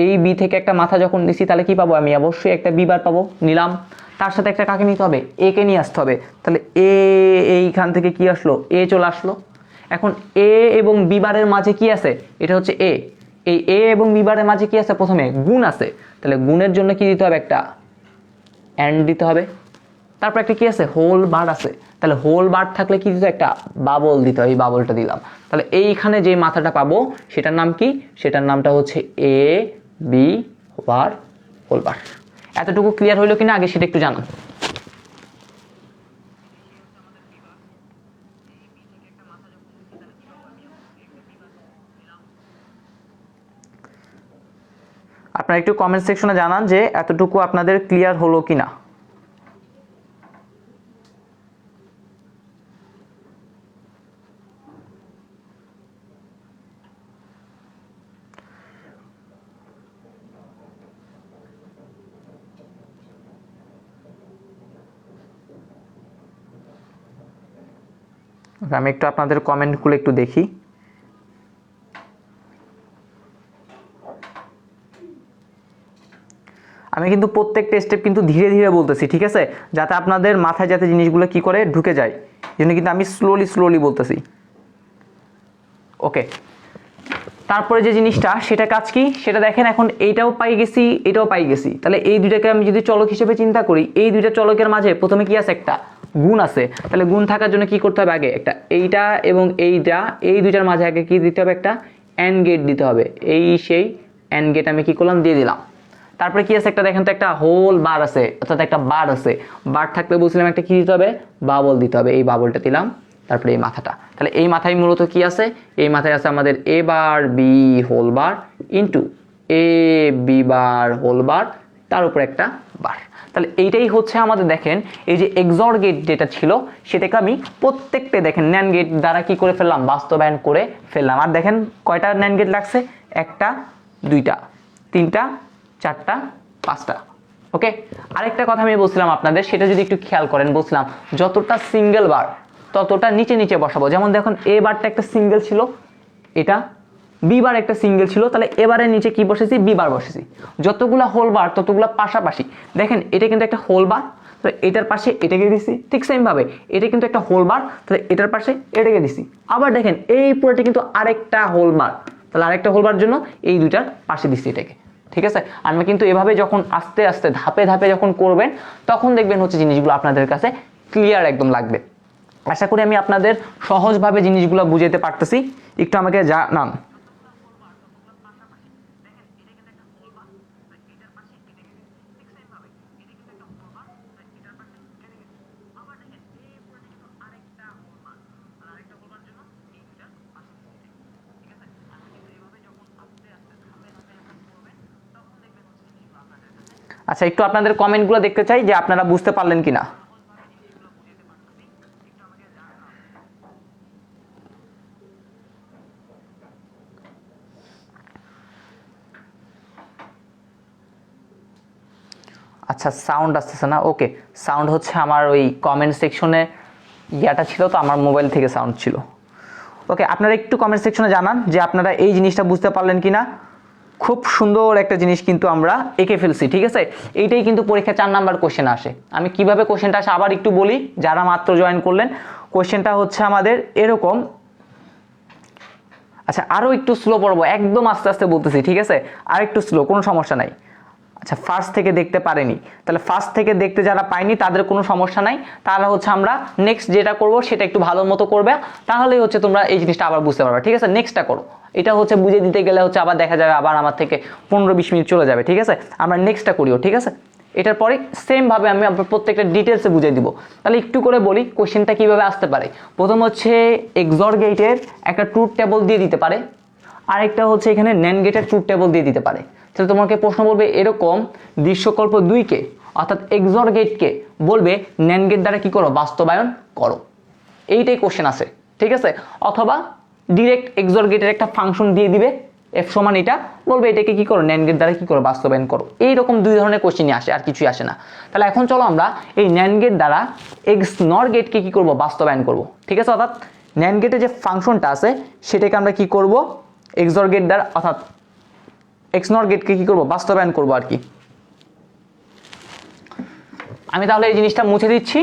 এই বি থেকে একটা মাথা যখন নিছি তাহলে কি পাবো, আমি অবশ্যই একটা বি বার পাবো, নিলাম। তার সাথে একটা কাকে নিতে হবে, এ কে নিয়ে আসতে হবে। তাহলে এ, এইখান থেকে কি আসলো, এ চলে আসলো। এখন এ এবং বি বারের মাঝে কি আছে, এটা হচ্ছে এ। এই এ এবং বি বারের মাঝে কি আছে, প্রথমে গুণ আছে। তাহলে গুণের জন্য কি দিতে হবে, একটা অ্যান্ড দিতে হবে। তারপর একটা কি আছে, হোল বার আছে। তাহলে হোল বার থাকলে কি দিতে, একটা বাবল দিতে হয়, এই বাবলটা দিলাম। তাহলে এইখানে যে মাথাটা পাবো সেটার নাম কি, সেটার নামটা হচ্ছে এ বি বার হোল বার। এতটুকু ক্লিয়ার হইলো কিনা আগে সেটা একটু জানান। আপনারা একটু কমেন্ট সেকশনে জানান যে এতটুকু আপনাদের ক্লিয়ার হলো কিনা। আমি একটু আপনাদের কমেন্টগুলো একটু দেখি। আমি কিন্তু প্রত্যেকটা স্টেপ কিন্তু ধীরে ধীরে বলতেছি, ঠিক আছে, যাতে আপনাদের মাথায় যাতে জিনিসগুলো কি করে ঢুকে যায়, জন্য কিন্তু আমি স্লোলি বলতেছি। ওকে, তারপরে যে জিনিসটা সেটা কাজ কি সেটা দেখেন। এখন এইটাও পাই গেছি, এটাও পাই গেছি। তাহলে এই দুইটাকে আমি যদি চলক হিসেবে চিন্তা করি, এই দুইটা চলকের মাঝে প্রথমে কি আছে, একটা গুণ আছে। তাহলে গুণ থাকার জন্য কি করতে হবে, আগে একটা এইটা এবং এইটা, এই দুইটার মাঝে আগে কি দিতে হবে, একটা অ্যান্ড গেট দিতে হবে। এই সেই অ্যান্ড গেট আমি কি করলাম, দিয়ে দিলাম। তারপরে কি আছে, একটা দেখেন তো একটা হোল বার আছে, অর্থাৎ একটা বার আছে। বার থাকলে বুঝলাম একটা কি দিতে হবে, বাবল দিতে হবে। এই বাবলটা দিলাম, তারপরে এই মাথাটা। তাহলে এই মাথায় মূলত কি আছে, এই মাথায় আছে আমাদের A bar B whole bar into A B bar whole bar, তার উপর একটা বার। তাহলে এইটাই হচ্ছে আমাদের, দেখেন এই যে এক্সর গেট যেটা ছিল সেটাকে আমি প্রত্যেকটা দেখেন ন্যান্ড গেট দ্বারা কি করে ফেললাম, বাস্তবায়ন করে ফেললাম। আর দেখেন কয়টা ন্যান্ড গেট লাগছে, একটা, দুইটা, তিনটা, চারটা, পাঁচটা। ওকে, আরেকটা কথা আমি বলছিলাম আপনাদের, সেটা যদি একটু খেয়াল করেন, বলছিলাম যতটা সিঙ্গেল বার ততটা নিচে নিচে বসাবো। যেমন দেখুন এ বারটা একটা সিঙ্গেল ছিল, এটা বি বার একটা সিঙ্গেল ছিল, তাহলে এবারের নিচে কি বসেছি, বি বার বসেছি। যতগুলা হোল বার ততগুলা পাশাপাশি। দেখেন এটা কিন্তু একটা হোল বার, তো এটার পাশে এটাকে দিছি। ঠিক সেম ভাবে এটা কিন্তু একটা হোল বার, তাহলে এটার পাশে এটাকে দিছি। আবার দেখেন এই পুরোটা কিন্তু আরেকটা হোল বার, তাহলে আরেকটা হোল বার জন্য এই দুইটার পাশে দিছি এটাকে। ঠিক আছে, আমরা কিন্তু এভাবে যখন আস্তে আস্তে ধাপে ধাপে যখন করবেন তখন দেখবেন হচ্ছে জিনিসগুলো আপনাদের কাছে ক্লিয়ার একদম লাগবে। আশা করি আমি আপনাদের সহজভাবে জিনিসগুলো বুঝাতে পারতেছি। একটু আমাকে জানান। আচ্ছা, একটু আপনাদের কমেন্টগুলো দেখতে চাই যে আপনারা বুঝতে পারলেন কিনা। আচ্ছা, সাউন্ড আসতেছে না। ওকে, সাউন্ড হচ্ছে আমার ওই কমেন্ট সেকশনে ইয়াটা ছিল, তো আমার মোবাইল থেকে সাউন্ড ছিল। ওকে, আপনারা একটু কমেন্ট সেকশনে জানান যে আপনারা এই জিনিসটা বুঝতে পারলেন কিনা। খুব সুন্দর একটা জিনিস কিন্তু আমরা এঁকে ফেলছি, ঠিক আছে। এইটাই কিন্তু পরীক্ষা 4 নাম্বার কোশ্চেন আসে। আমি কিভাবে কোশ্চেনটা আসে আবার একটু বলি, যারা মাত্র জয়েন করলেন। কোশ্চেনটা হচ্ছে আমাদের এরকম, আচ্ছা আরও একটু স্লো পড়বো, একদম আস্তে আস্তে বলতেছি, ঠিক আছে, আর একটু স্লো, কোনো সমস্যা নাই। আচ্ছা ফার্স্ট থেকে দেখতে পারেনি, তাহলে ফার্স্ট থেকে দেখতে যারা পায়নি তাদের কোনো সমস্যা নাই, তাহলে হচ্ছে আমরা নেক্সট যেটা করব সেটা একটু ভালো মতো করবে, তাহলেই হচ্ছে তোমরা এই জিনিসটা আবার বুঝতে পারবে, ঠিক আছে। নেক্সটটা করো, এটা হচ্ছে বুঝে দিতে গেলে হচ্ছে আবার দেখা যাবে আবার আমার থেকে 15-20 মিনিট চলে যাবে, ঠিক আছে। আমরা নেক্সটটা করিও, ঠিক আছে। এটার পরে সেমভাবে আমি আপনার প্রত্যেকটা ডিটেলসে বুঝিয়ে দিব। তাহলে একটু করে বলি কোশ্চেনটা কীভাবে আসতে পারে। প্রথম হচ্ছে এক্সর গেটের একটা ট্রুথ টেবল দিয়ে দিতে পারে, আরেকটা হচ্ছে এখানে ন্যান্ড গেটের ট্রুথ টেবল দিয়ে দিতে পারে। তাহলে তোমাকে প্রশ্ন বলবে এরকম দৃশ্যকল্প 2কে অর্থাৎ এক্সর গেটকে বলবে ন্যান্ড গেট দ্বারা কি করো, বাস্তবায়ন করো, এইটাই কোশ্চেন আছে, ঠিক আছে। অথবা ডিরেক্ট এক্সর গেটের একটা ফাংশন দিয়ে দিবে এফ সমান, এটা বলবে এটাকে কি করো, ন্যান্ড গেট দ্বারা কি করো, বাস্তবায়ন করো। এইরকম 2 ধরনের কোশ্চেনই আসে, আর কিছুই আসে না। তাহলে এখন চলো আমরা এই ন্যান্ড গেট দ্বারা এক্স নর গেটকে কি করব, বাস্তবায়ন করব, ঠিক আছে। অর্থাৎ ন্যান্ড গেটে যে ফাংশনটা আছে সেটাকে আমরা কি করব, এক্সর গেট দ্বারা অর্থাৎ এক্স নর গেটকে কি করব, বাস্তবায়ন করব আর কি। আমি তাহলে এই জিনিসটা মুছে দিচ্ছি,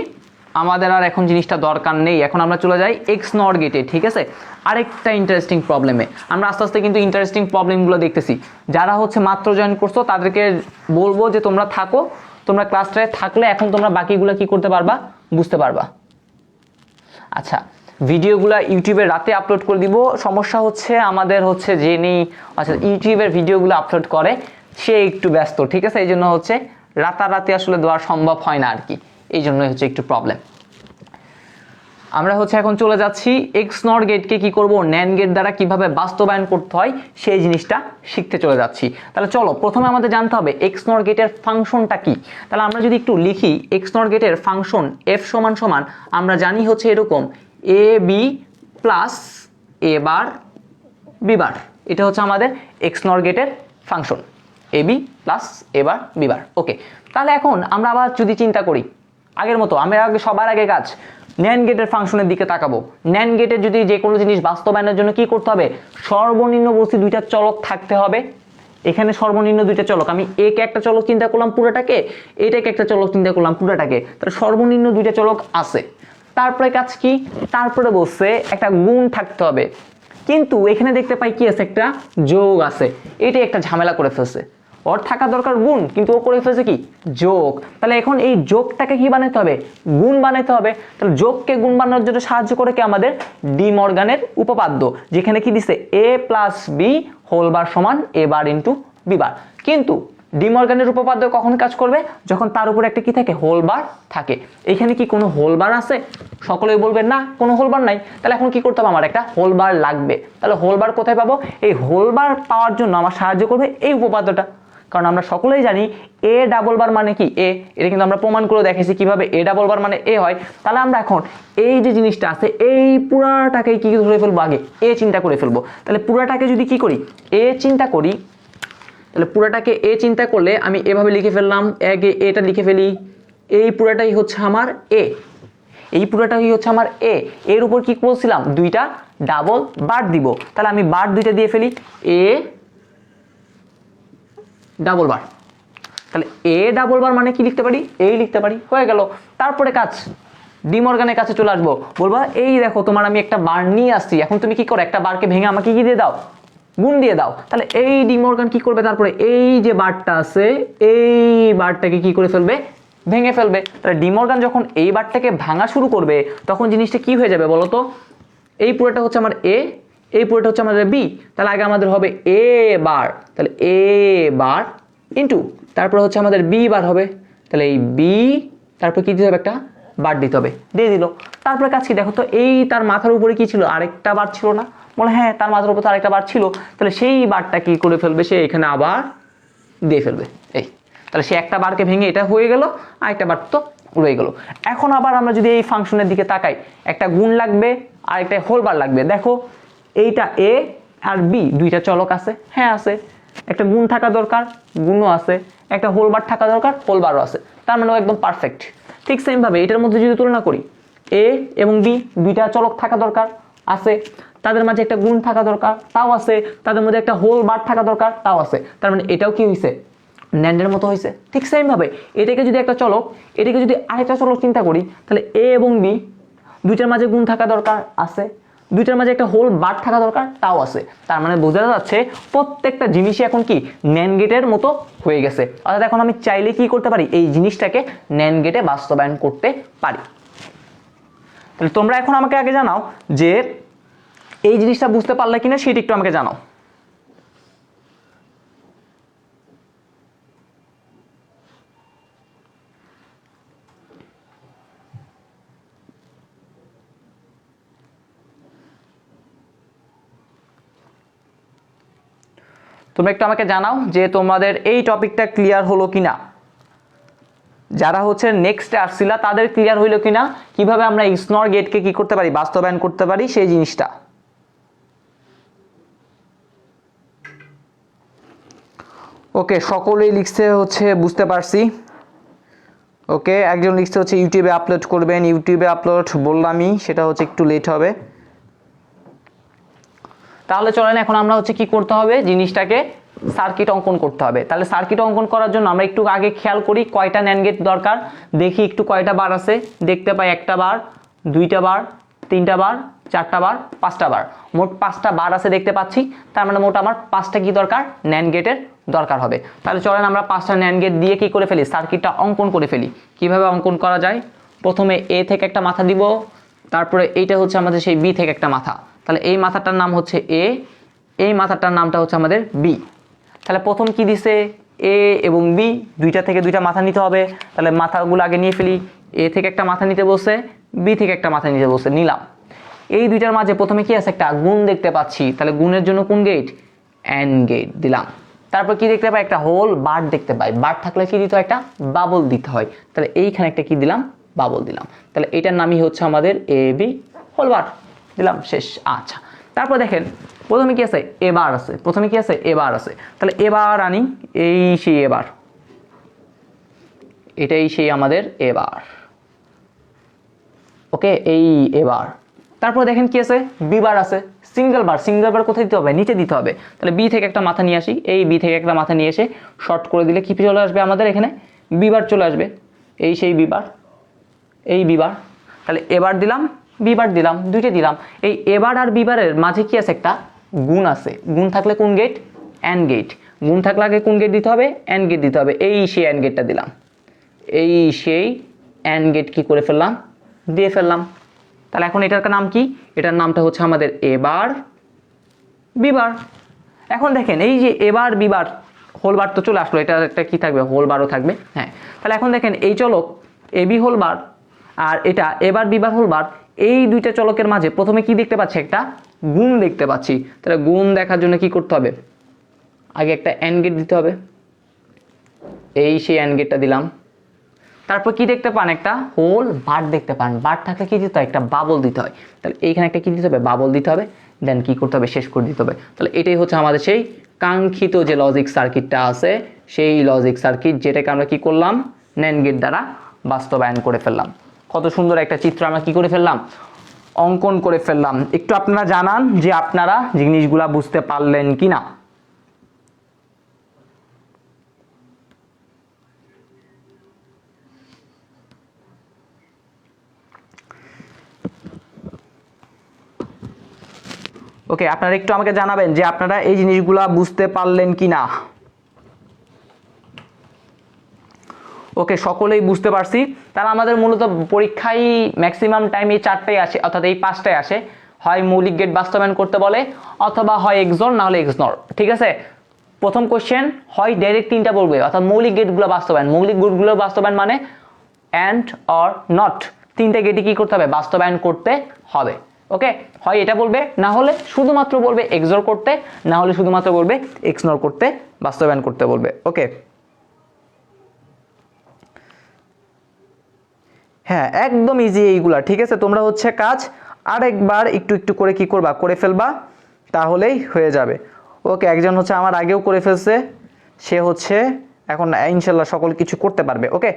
আমাদের আর এখন জিনিসটা দরকার নেই। এখন আমরা চলে যাই এক্স নর গেটে, ঠিক আছে। আরেকটা ইন্টারেস্টিং প্রবলেমে আমরা আস্তে আস্তে কিন্তু ইন্টারেস্টিং প্রবলেমগুলো দেখতেছি। যারা হচ্ছে মাত্র জয়েন করছো তাদেরকে বলবো যে তোমরা থাকো, তোমরা ক্লাসটায় থাকলে এখন তোমরা বাকিগুলো কি করতে পারবা, বুঝতে পারবা। আচ্ছা ভিডিওগুলো ইউটিউবে রাতে আপলোড করে দিব, সমস্যা হচ্ছে আমাদের হচ্ছে যে নেই, আচ্ছা ইউটিউবের ভিডিওগুলো আপলোড করে সে একটু ব্যস্ত, ঠিক আছে। এই জন্য হচ্ছে রাতারাতি আসলে দেওয়া সম্ভব হয় না আর কি, এই জন্যই হচ্ছে একটু প্রবলেম। আমরা হচ্ছে এখন চলে যাচ্ছি এক্স নর গেটকে কি করব, ন্যান্ড গেট দ্বারা কিভাবে বাস্তবায়ন করতে হয় সেই জিনিসটা শিখতে চলে যাচ্ছি। তাহলে চলো প্রথমে আমাদের জানতে হবে এক্স নর গেটের ফাংশনটা কি। তাহলে আমরা যদি একটু লিখি এক্স নর গেটের ফাংশন এফ সমান সমান আমরা জানি হচ্ছে এরকম A B plus A bar B বার, এটা হচ্ছে আমাদের এক্স নর গেটের function A B plus A bar B বার। ওকে, তাহলে এখন আমরা আবার যদি চিন্তা করি আগের মতো, আমরা আগে সবার আগে কাজ ন্যান্ড গেটের ফাংশনের দিকে তাকাবো। ন্যান্ড গেটের যদি যে কোনো জিনিস বাস্তবায়নের জন্য কি করতে হবে, সর্বনিম্ন বস্তু 2টা চলক থাকতে হবে। এখানে সর্বনিম্ন 2টা চলক, আমি এ কে একটা চলক চিন্তা করলাম পুরোটাকে, এটাকে একটা চলক চিন্তা করলাম পুরোটাকে, তাহলে সর্বনিম্ন 2টা চলক আছে। তারপরে কাজ কি, তারপরে বলছে একটা গুণ থাকতে হবে, কিন্তু এখানে দেখতে পাই কি আছে, একটা যোগ আছে। এটাই একটা ঝামেলা করে ফেলছে, ওর থাকা দরকার গুণ কিন্তু ও করে ফেলছে কি, যোগ। তাহলে এখন এই যোগটাকে কি বানাতে হবে, গুণ বানাতে হবে। তাহলে যোগকে গুণ বানানোর জন্য সাহায্য করে কি আমাদের ডি মর্গানের উপপাদ্য, যেখানে কি দিছে এ প্লাস বি হোল বার সমান এ বার ইন্টু বি বার। কিন্তু ডি মর্গানের উপপাদ্য কখন কাজ করবে, যখন তার উপরে একটা কি থাকে, হোল বার থাকে। এখানে কি কোনো হোল বার আছে, সকলেই বলবেন না কোনো হোল বার নাই। তাহলে এখন কি করতে হবে, আমার একটা হোল বার লাগবে। তাহলে হোল বার কোথায় পাবো, এই হোল বার পাওয়ার জন্য আমার সাহায্য করবে এই উপপাদ্যটা, কারণ আমরা সকলেই জানি এ ডাবল বার মানে কি এ, এটা কিন্তু আমরা প্রমাণ করে দেখেছি কিভাবে এ ডাবল বার মানে এ হয়। তাহলে আমরা এখন এই যে জিনিসটা আছে এই পুরাটাকে কি ধরে ফেলবো, আগে এ চিন্তা করে ফেলবো। তাহলে পুরাটাকে যদি কি করি, এ চিন্তা করি, তাহলে পুরাটাকে এ চিন্তা করলে আমি এভাবে লিখে ফেললাম, আগে এটা লিখে ফেলি, এই পুরাটাই হচ্ছে আমার এ, এই পুরাটাই হচ্ছে আমার এ। এর উপর কি বলছিলাম, 2টা ডাবল বার দিব। তাহলে আমি বার 2টা দিয়ে ফেলি, এ ডাবল বার। তাহলে এ ডাবল বার মানে কি লিখতে পারি, এই লিখতে পারি, হয়ে গেল। তারপরে কাজ ডি মর্গানের কাছে চলে আসবো, বলবা এই দেখো তোমার আমি একটা বার নিয়ে আসছি, এখন তুমি কি করো, একটা বারকে ভেঙে আমাকে কি দিয়ে দাও, গুণ দিয়ে দাও। তাহলে এই ডি মর্গান কি করবে, তারপরে এই যে বারটা আছে এই বারটাকে কি করে ফেলবে, ভেঙে ফেলবে। তাহলে ডি মর্গান যখন এই বারটাকে ভাঙা শুরু করবে তখন জিনিসটা কি হয়ে যাবে বলো তো, এই পুরোটা হচ্ছে আমার এ, এই পুরোটা হচ্ছে আমাদের বি। তাহলে আগে আমাদের হবে এ বার, তাহলে এ বার ইন্টু তারপরে হচ্ছে আমাদের বি বার হবে, তাহলে এই বি তারপর কি দিতে হবে, একটা বার দিতে হবে, দিয়ে দিল। তারপরে কাজ কি দেখো তো, এই তার মাথার উপরে কি ছিল, আরেকটা বার ছিল না, বলে হ্যাঁ তার মাথার উপর আরেকটা বার ছিল। তাহলে সেই বারটা কি করে ফেলবে, সে এখানে আবার দিয়ে ফেলবে, এই। তাহলে সে একটা বারকে ভেঙে এটা হয়ে গেল, আরেকটা বার তো রয়ে গেল। এখন আবার আমরা যদি এই ফাংশনের দিকে তাকাই, একটা গুণ লাগবে আর একটা হোল বার লাগবে। দেখো এইটা এ আর বি 2টা চলক আছে, হ্যাঁ আছে, একটা গুণ থাকা দরকার, গুণও আছে, একটা হোল বার থাকা দরকার, হোল বারও আছে, তার মানে একদম পারফেক্ট। ঠিক সেম ভাবে এটার মধ্যে যদি তুলনা করি, এ এবং বি 2টা চলক থাকা দরকার, আছে। তাদের মাঝে একটা গুণ থাকা দরকার, তাও আছে। তাদের মধ্যে একটা হোল বার থাকা দরকার, তাও আছে। তার মানে এটাও কি হয়েছে, ন্যান্ডের মতো হয়েছে। ঠিক সেম ভাবে এটাকে যদি একটা চলক, এটাকে যদি আরেকটা চলক চিন্তা করি, তাহলে এ এবং বি দুইটার মাঝে গুণ থাকা দরকার, আছে। দুইটার মাঝে একটা হোল বার থাকা দরকার, তাও আছে। তার মানে বোঝা যাচ্ছে প্রত্যেকটা জিনিসই এখন কি ন্যান্ড গেটের মতো হয়ে গেছে। অর্থাৎ এখন আমি চাইলে কি করতে পারি, এই জিনিসটাকে ন্যান্ড গেটে বাস্তবায়ন করতে পারি। তাহলে তোমরা এখন আমাকে আগে জানাও যে এই জিনিসটা বুঝতে পারলে কিনা, সেটা একটু আমাকে জানাও। তোমরা একটু আমাকে জানাও যে তোমাদের এই টপিকটা ক্লিয়ার হলো কিনা। যারা হচ্ছে নেক্সটে আসছিলা তাদের ক্লিয়ার হইলো কিনা, কিভাবে আমরা XNOR গেটকে কি করতে পারি, বাস্তবায়ন করতে পারি সেই জিনিসটা। ওকে, সকলেই লিখছে হচ্ছে বুঝতে পারছি। ওকে, একজন লিখছে হচ্ছে ইউটিউবে আপলোড করবেন। ইউটিউবে আপলোড বললামই, সেটা হচ্ছে একটু লেট হবে। তাহলে চলেন এখন আমরা হচ্ছে কি করতে হবে, জিনিসটাকে সার্কিট অঙ্কন করতে হবে। তাহলে সার্কিট অঙ্কন করার জন্য আমরা একটু আগে খেয়াল করি কয়টা ন্যান্ড গেট দরকার, দেখি একটু কয়টা বার আছে। দেখতে পাই একটা বার, দুইটা বার, তিনটা বার, চারটা বার, পাঁচটা বার, মোট 5টা বার আছে দেখতে পাচ্ছি। তার মানে মোট আমার 5টা কি দরকার, ন্যান্ড গেটের দরকার হবে। তাহলে চলেন আমরা 5টা ন্যান্ড গেট দিয়ে কি করে ফেলি, সার্কিটটা অঙ্কন করে ফেলি। কিভাবে অঙ্কন করা যায়, প্রথমে এ থেকে একটা মাথা দিব, তারপরে এইটা হচ্ছে আমাদের সেই বি থেকে একটা মাথা। তাহলে এই মাথাটার নাম হচ্ছে এ, এই মাথাটার নামটা হচ্ছে আমাদের বি। তাহলে প্রথম কি দিছে, এ এবং বি, দুইটা থেকে দুইটা মাথা নিতে হবে। তাহলে মাথাগুলো আগে নিয়ে ফেলি। এ থেকে একটা মাথা নিতে বসে, বি থেকে একটা মাথা নিতে বসে, নিলাম। এই দুইটার মাঝে প্রথমে কি আছে, একটা গুণ দেখতে পাচ্ছি। তাহলে গুণের জন্য কোন গেট, অ্যান্ড গেট দিলাম। তারপর কি দেখতে পাই, একটা হোল বার দেখতে পাই। বার থাকলে কি দিতে হয়, একটা বাবল দিতে হয়। তাহলে এইখানে একটা কি দিলাম, বাবল দিলাম। তাহলে এটার নামই হচ্ছে আমাদের এ বি হোল বার দিলাম, শেষ। আচ্ছা, তারপর দেখেন প্রথমে কি আছে, এবার আছে। প্রথমে কি আছে, এবার আছে। তাহলে এবার আনি, এই সেই এবার, এটাই সেই আমাদের এবার। ওকে, এই এবার। তারপর দেখেন কি আছে, বিবার আছে। সিঙ্গেল বার, সিঙ্গেল বার কোথায় দিতে হবে, নিচে দিতে হবে। তাহলে বি থেকে একটা মাথা নিয়ে আসি, এই বি থেকে একটা মাথা নিয়ে এসে শর্ট করে দিলে কি চলে আসবে আমাদের এখানে, বিবার চলে আসবে। এই সেই বিবার, এই বিবার। তাহলে এবার দিলাম, বিবার দিলাম, দুইটা দিলাম। এই এবার আর বিবারের মাঝে কি আছে, একটা গুণ আছে। গুণ থাকলে কোন গেট, অ্যান্ড গেট। গুণ থাকলে আগে কোন গেট দিতে হবে, অ্যান্ড গেট দিতে হবে। এই সেই অ্যান্ড গেটটা দিলাম, এই সেই অ্যান্ড গেট কি করে ফেললাম, দিয়ে ফেললাম। তাহলে এখন এটার নাম কি, এটার নামটা হচ্ছে আমাদের এবার বিবার। এখন দেখেন এই যে এবার বিবার, হোল বার তো চলে আসলো, এটা একটা কি থাকবে, হোল বারও থাকবে। হ্যাঁ, তাহলে এখন দেখেন এই চলক এবি হোল বার আর এটা এবার বিবার হোল বার, এই দুইটা চলকের মাঝে প্রথমে কি দেখতে পাচ্ছি, একটা গুণ দেখতে পাচ্ছি। তাহলে গুণ দেখার জন্য কি করতে হবে, আগে একটা অ্যান্ড গেট দিতে হবে। এই সেই অ্যান্ড গেটটা দিলাম। তারপর কি দেখতে পান, একটা হোল বার দেখতে পান। বার থাকলে কি দিতে হয়, একটা বাবল দিতে হয়। তাহলে এইখানে একটা কি দিতে হবে, বাবল দিতে হবে। দেন কি করতে হবে, শেষ করে দিতে হবে। তাহলে এটাই হচ্ছে আমাদের সেই কাঙ্ক্ষিত যে লজিক সার্কিটটা আছে, সেই লজিক সার্কিট, যেটাকে আমরা কি করলাম, ন্যান্ড গেট দ্বারা বাস্তবায়ন করে ফেললাম। কত সুন্দর একটা চিত্র আমরা কি করে ফেললাম, অঙ্কন করে ফেললাম। একটু আপনারা জানান যে আপনারা জিনিসগুলা বুঝতে পারলেন কিনা। ওকে, আপনারা একটু আমাকে জানাবেন যে আপনারা এই জিনিসগুলা বুঝতে পারলেন কিনা। ওকে, সকলেই বুঝতে পারছি। তাহলে আমাদের মূলত পরীক্ষায় ম্যাক্সিমাম টাইম এই 4টায় আসে, অর্থাৎ এই 5টায় আসে। হয় মৌলিক গেট বাস্তবায়ন করতে বলে, অথবা হয় এক্সর, না হলে এক্সনর। ঠিক আছে, প্রথম কোশ্চেন হয় ডাইরেক্ট 3টা বলবে, অর্থাৎ মৌলিক গেটগুলো বাস্তবায়ন। মৌলিক গেটগুলো বাস্তবায়ন মানে অ্যান্ড অর নট, 3টে গেটই কি করতে হবে, বাস্তবায়ন করতে হবে। ওকে, হয় এটা বলবে, না হলে শুধুমাত্র বলবে এক্সর করতে, না হলে শুধুমাত্র বলবে এক্সনর করতে, বাস্তবায়ন করতে বলবে। ওকে, হ্যাঁ একদম ইজি এইগুলা। ঠিক আছে, তোমরা হচ্ছে কাজ আরেকবার একটু একটু করে কি করবা, করে ফেলবা, তাহলেই হয়ে যাবে। ওকে, একজন হচ্ছে আমার আগেও করে ফেলছে, সে হচ্ছে এখন ইনশাল্লাহ সকল কিছু করতে পারবে। ওকে,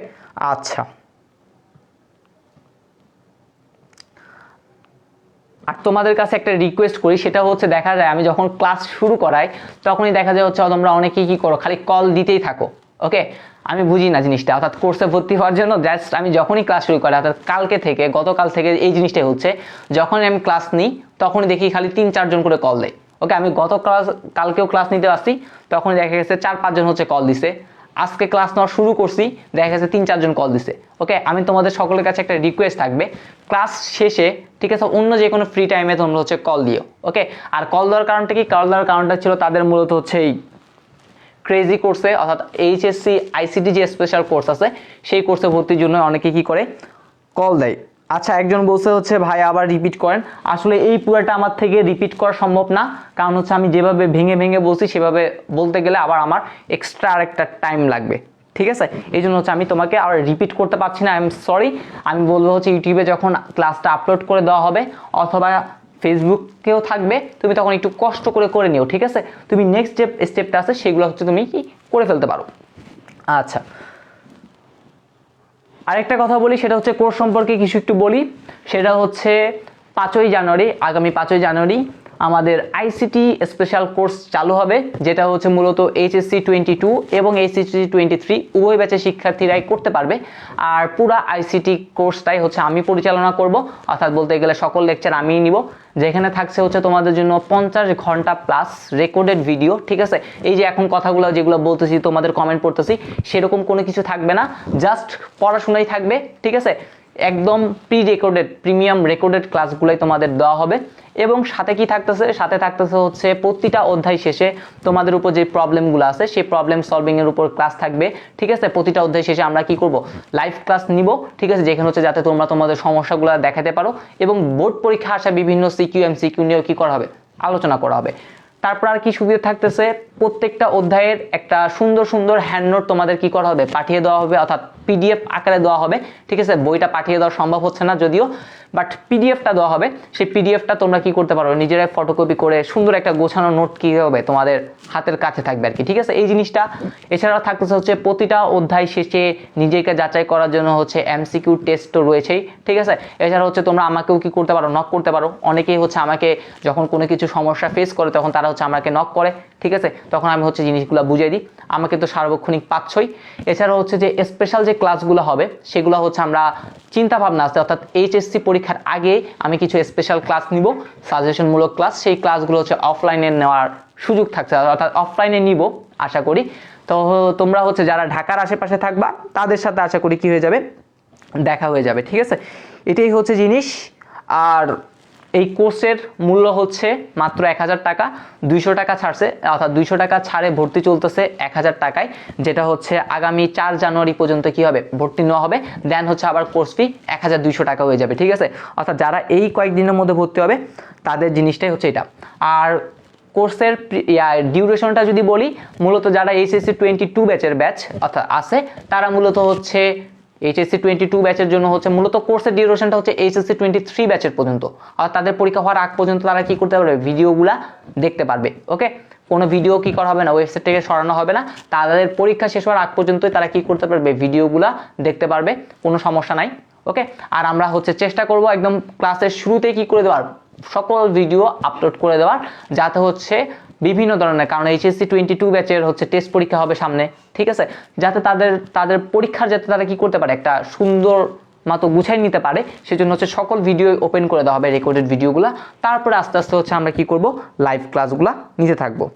আচ্ছা আর তোমাদের কাছে একটা রিকোয়েস্ট করি, সেটা হচ্ছে দেখা যায় আমি যখন ক্লাস শুরু করাই তখনই দেখা যায় হচ্ছে তোমরা অনেকেই কি করো, খালি কল দিতেই থাকো। ওকে, আমি বুঝি না জিনিসটা, অর্থাৎ কোর্সে ভর্তি হওয়ার জন্য জাস্ট আমি যখনই ক্লাস শুরু করি, অর্থাৎ কালকে থেকে গতকাল থেকে এই জিনিসটাই হচ্ছে, যখনই আমি ক্লাস নিই তখনই দেখি খালি 3-4 জন করে কল দেয়। ওকে, আমি কালকেও ক্লাস নিতে আসছি, তখনই দেখা গেছে 4-5 জন হচ্ছে কল দিছে। আজকে ক্লাস নেওয়া শুরু করছি, দেখা গেছে 3-4 জন কল দিছে। ওকে, আমি তোমাদের সকলের কাছে একটা রিকোয়েস্ট থাকবে, ক্লাস শেষে ঠিক আছে অন্য যে কোনো ফ্রি টাইমে তোমরা হচ্ছে কল দিও। ওকে, আর কল দেওয়ার কারণটা কি, কল দেওয়ার কারণটা ছিল তাদের মূলত হচ্ছে এই ক্রেজি কোর্সে, অর্থাৎ এইচএসসি আইসিটি যে স্পেশাল কোর্স আছে সেই কোর্সে ভর্তির জন্য অনেকে কি করে, কল দেয়। আচ্ছা, একজন বলছে হচ্ছে ভাই আবার রিপিট করেন। আসলে এই পুরোটা আমার থেকে রিপিট করা সম্ভব না, কারণ হচ্ছে আমি যেভাবে ভেঙে ভেঙে বলছি সেভাবে বলতে গেলে আবার আমার এক্সট্রা আরেকটা টাইম লাগবে। ঠিক আছে, এই জন্য হচ্ছে আমি তোমাকে আর রিপিট করতে পারছি না, আই এম সরি। আমি বলবো হচ্ছে ইউটিউবে যখন ক্লাসটা আপলোড করে দেওয়া হবে অথবা ফেসবুকেও থাকবে, তুমি তখন একটু কষ্ট করে করে নিও। ঠিক আছে, তুমি নেক্সট যে স্টেপটা আছে সেগুলো হচ্ছে তুমি কি করে ফেলতে পারো। আচ্ছা, আরেকটা কথা বলি, সেটা হচ্ছে কোর্স সম্পর্কে কিছু একটু বলি। সেটা হচ্ছে 5ই জানুয়ারি, আগামী 5ই জানুয়ারি আমাদের আইসিটি স্পেশাল কোর্স চালু হবে, যেটা হচ্ছে মূলত এইচএসসি 22 এবং এইচএসসি 23 উভয় ব্যাচের শিক্ষার্থীরাই করতে পারবে। আর পুরা আইসিটি কোর্সটাই হচ্ছে আমি পরিচালনা করব, অর্থাৎ বলতে গেলে সকল লেকচার আমিই নিব, যেখানে থাকছে হচ্ছে তোমাদের জন্য 50 ঘন্টা প্লাস রেকর্ডেড ভিডিও। ঠিক আছে, এই যে এখন কথাগুলো যেগুলো বলতেছি তোমাদের কমেন্ট পড়তেছি সেরকম কোনো কিছু থাকবে না, জাস্ট পড়াশোনাই থাকবে। ঠিক আছে, একদম প্রিমিয়াম রেকর্ডেড ক্লাসগুলোই তোমাদের দেওয়া হবে। এবং সাথে কি থাকতেছে, সাথে থাকতেছে হচ্ছে প্রতিটা অধ্যায় শেষে তোমাদের উপর যে প্রবলেমগুলো আছে সেই প্রবলেম সলভিং এর উপর ক্লাস থাকবে। ঠিক আছে, প্রতিটা অধ্যায় শেষে আমরা কি করব, লাইভ ক্লাস নিব। ঠিক আছে, যেখানে হচ্ছে যাতে তোমরা তোমাদের সমস্যাগুলো দেখাতে পারো এবং বোর্ড পরীক্ষা আসা বিভিন্ন সিকিউ এমসিকিউ নিয়েও কি করা হবে, আলোচনা করা হবে। তারপর আর কি সুবিধা থাকতেছে, প্রত্যেকটা অধ্যায়ের একটা সুন্দর সুন্দর হ্যান্ড নোট তোমাদের কি করা হবে, পাঠিয়ে দেওয়া হবে, অর্থাৎ পিডিএফ আকারে দেওয়া হবে। ঠিক আছে, বইটা পাঠিয়ে দেওয়া সম্ভব হচ্ছে না যদিও, বাট পিডিএফটা দেওয়া হবে। সেই পিডিএফটা তোমরা কি করতে পারো, নিজেরাই ফটোকপি করে সুন্দর একটা গোছানো নোট কি হবে তোমাদের হাতের কাছে থাকবে আর কি। ঠিক আছে, এই জিনিসটা। এছাড়াও থাকতেছে হচ্ছে প্রতিটা অধ্যায় শেষে নিজেকে যাচাই করার জন্য হচ্ছে এমসিকিউ টেস্টও রয়েছেই। ঠিক আছে, এছাড়া হচ্ছে তোমরা আমাকেও কি করতে পারো, নক করতে পারো। অনেকেই হচ্ছে আমাকে যখন কোনো কিছু সমস্যা ফেস করে তখন তারা হচ্ছে আমাকে নক করে। ঠিক আছে, তখন আমি হচ্ছে জিনিসগুলো বুঝিয়ে দিই, আমাকে তো সার্বক্ষণিক পাচ্ছই। এছাড়া হচ্ছে যে স্পেশাল যে ক্লাসগুলো হবে সেগুলো হচ্ছে আমরা চিন্তা ভাবনা আছে, অর্থাৎ এইচএসসি পরীক্ষার আগে আমি কিছু স্পেশাল ক্লাস নিব, সাজেশনমূলক ক্লাস। সেই ক্লাসগুলো হচ্ছে অফলাইনে নেওয়ার সুযোগ থাকছে, অর্থাৎ অফলাইনে নিব আশা করি। তো তোমরা হচ্ছে যারা ঢাকার আশেপাশে থাকবা তাদের সাথে আশা করি কি হয়ে যাবে, দেখা হয়ে যাবে। ঠিক আছে, এটাই হচ্ছে জিনিস। আর এই কোর্সের মূল্য হচ্ছে মাত্র 1000 টাকা, 200 টাকা ছাড়ছে, অর্থাৎ 200 টাকা ছাড়ে ভর্তি চলতেছে 1000 টাকায়, যেটা হচ্ছে আগামী 4 জানুয়ারি পর্যন্ত কি হবে, ভর্তি নেওয়া হবে। দেন হচ্ছে আবার কোর্স ফি 1200 টাকা হয়ে যাবে। ঠিক আছে, অর্থাৎ যারা এই কয়েকদিনের মধ্যে ভর্তি হবে তাদের জিনিসটাই হচ্ছে এটা। আর কোর্সের ডিউরেশনটা যদি বলি, মূলত যারা এইচএসসি 22 ব্যাচের ব্যাচ অর্থাৎ আছে তারা মূলত হচ্ছে এইচএসসি 22 ব্যাচের জন্য হচ্ছে মূলত কোর্সের ডিউরেশনটা হচ্ছে এইচএসসি 23 ব্যাচের পর্যন্ত, আর তাদের পরীক্ষা হওয়ার আগ পর্যন্ত তারা কি করতে পারবে, ভিডিওগুলা দেখতে পারবে। ওকে, কোনো ভিডিও কি করা হবে না, ওয়েবসাইট থেকে সরানো হবে না, তাদের পরীক্ষা শেষ হওয়ার আগ পর্যন্তই তারা কি করতে পারবে, ভিডিওগুলা দেখতে পারবে, কোনো সমস্যা নাই। ওকে, আর আমরা হচ্ছে চেষ্টা করব একদম ক্লাসের শুরুতেই কি করে দেওয়ার, সকল ভিডিও আপলোড করে দেওয়ার, যাতে হচ্ছে বিভিন্ন ধরনের, কারণ এইচএসসি 22 ব্যাচের হচ্ছে টেস্ট পরীক্ষা হবে সামনে। ঠিক আছে, যাতে তাদের পরীক্ষার যাতে তারা কি করতে পারে, একটা সুন্দর মতো গুছাই নিতে পারে, সেজন্য হচ্ছে সকল ভিডিও ওপেন করে দেওয়া হবে, রেকর্ডেড ভিডিওগুলো। তারপরে আস্তে আস্তে হচ্ছে আমরা কি করব, লাইভ ক্লাসগুলো নিতে থাকবো।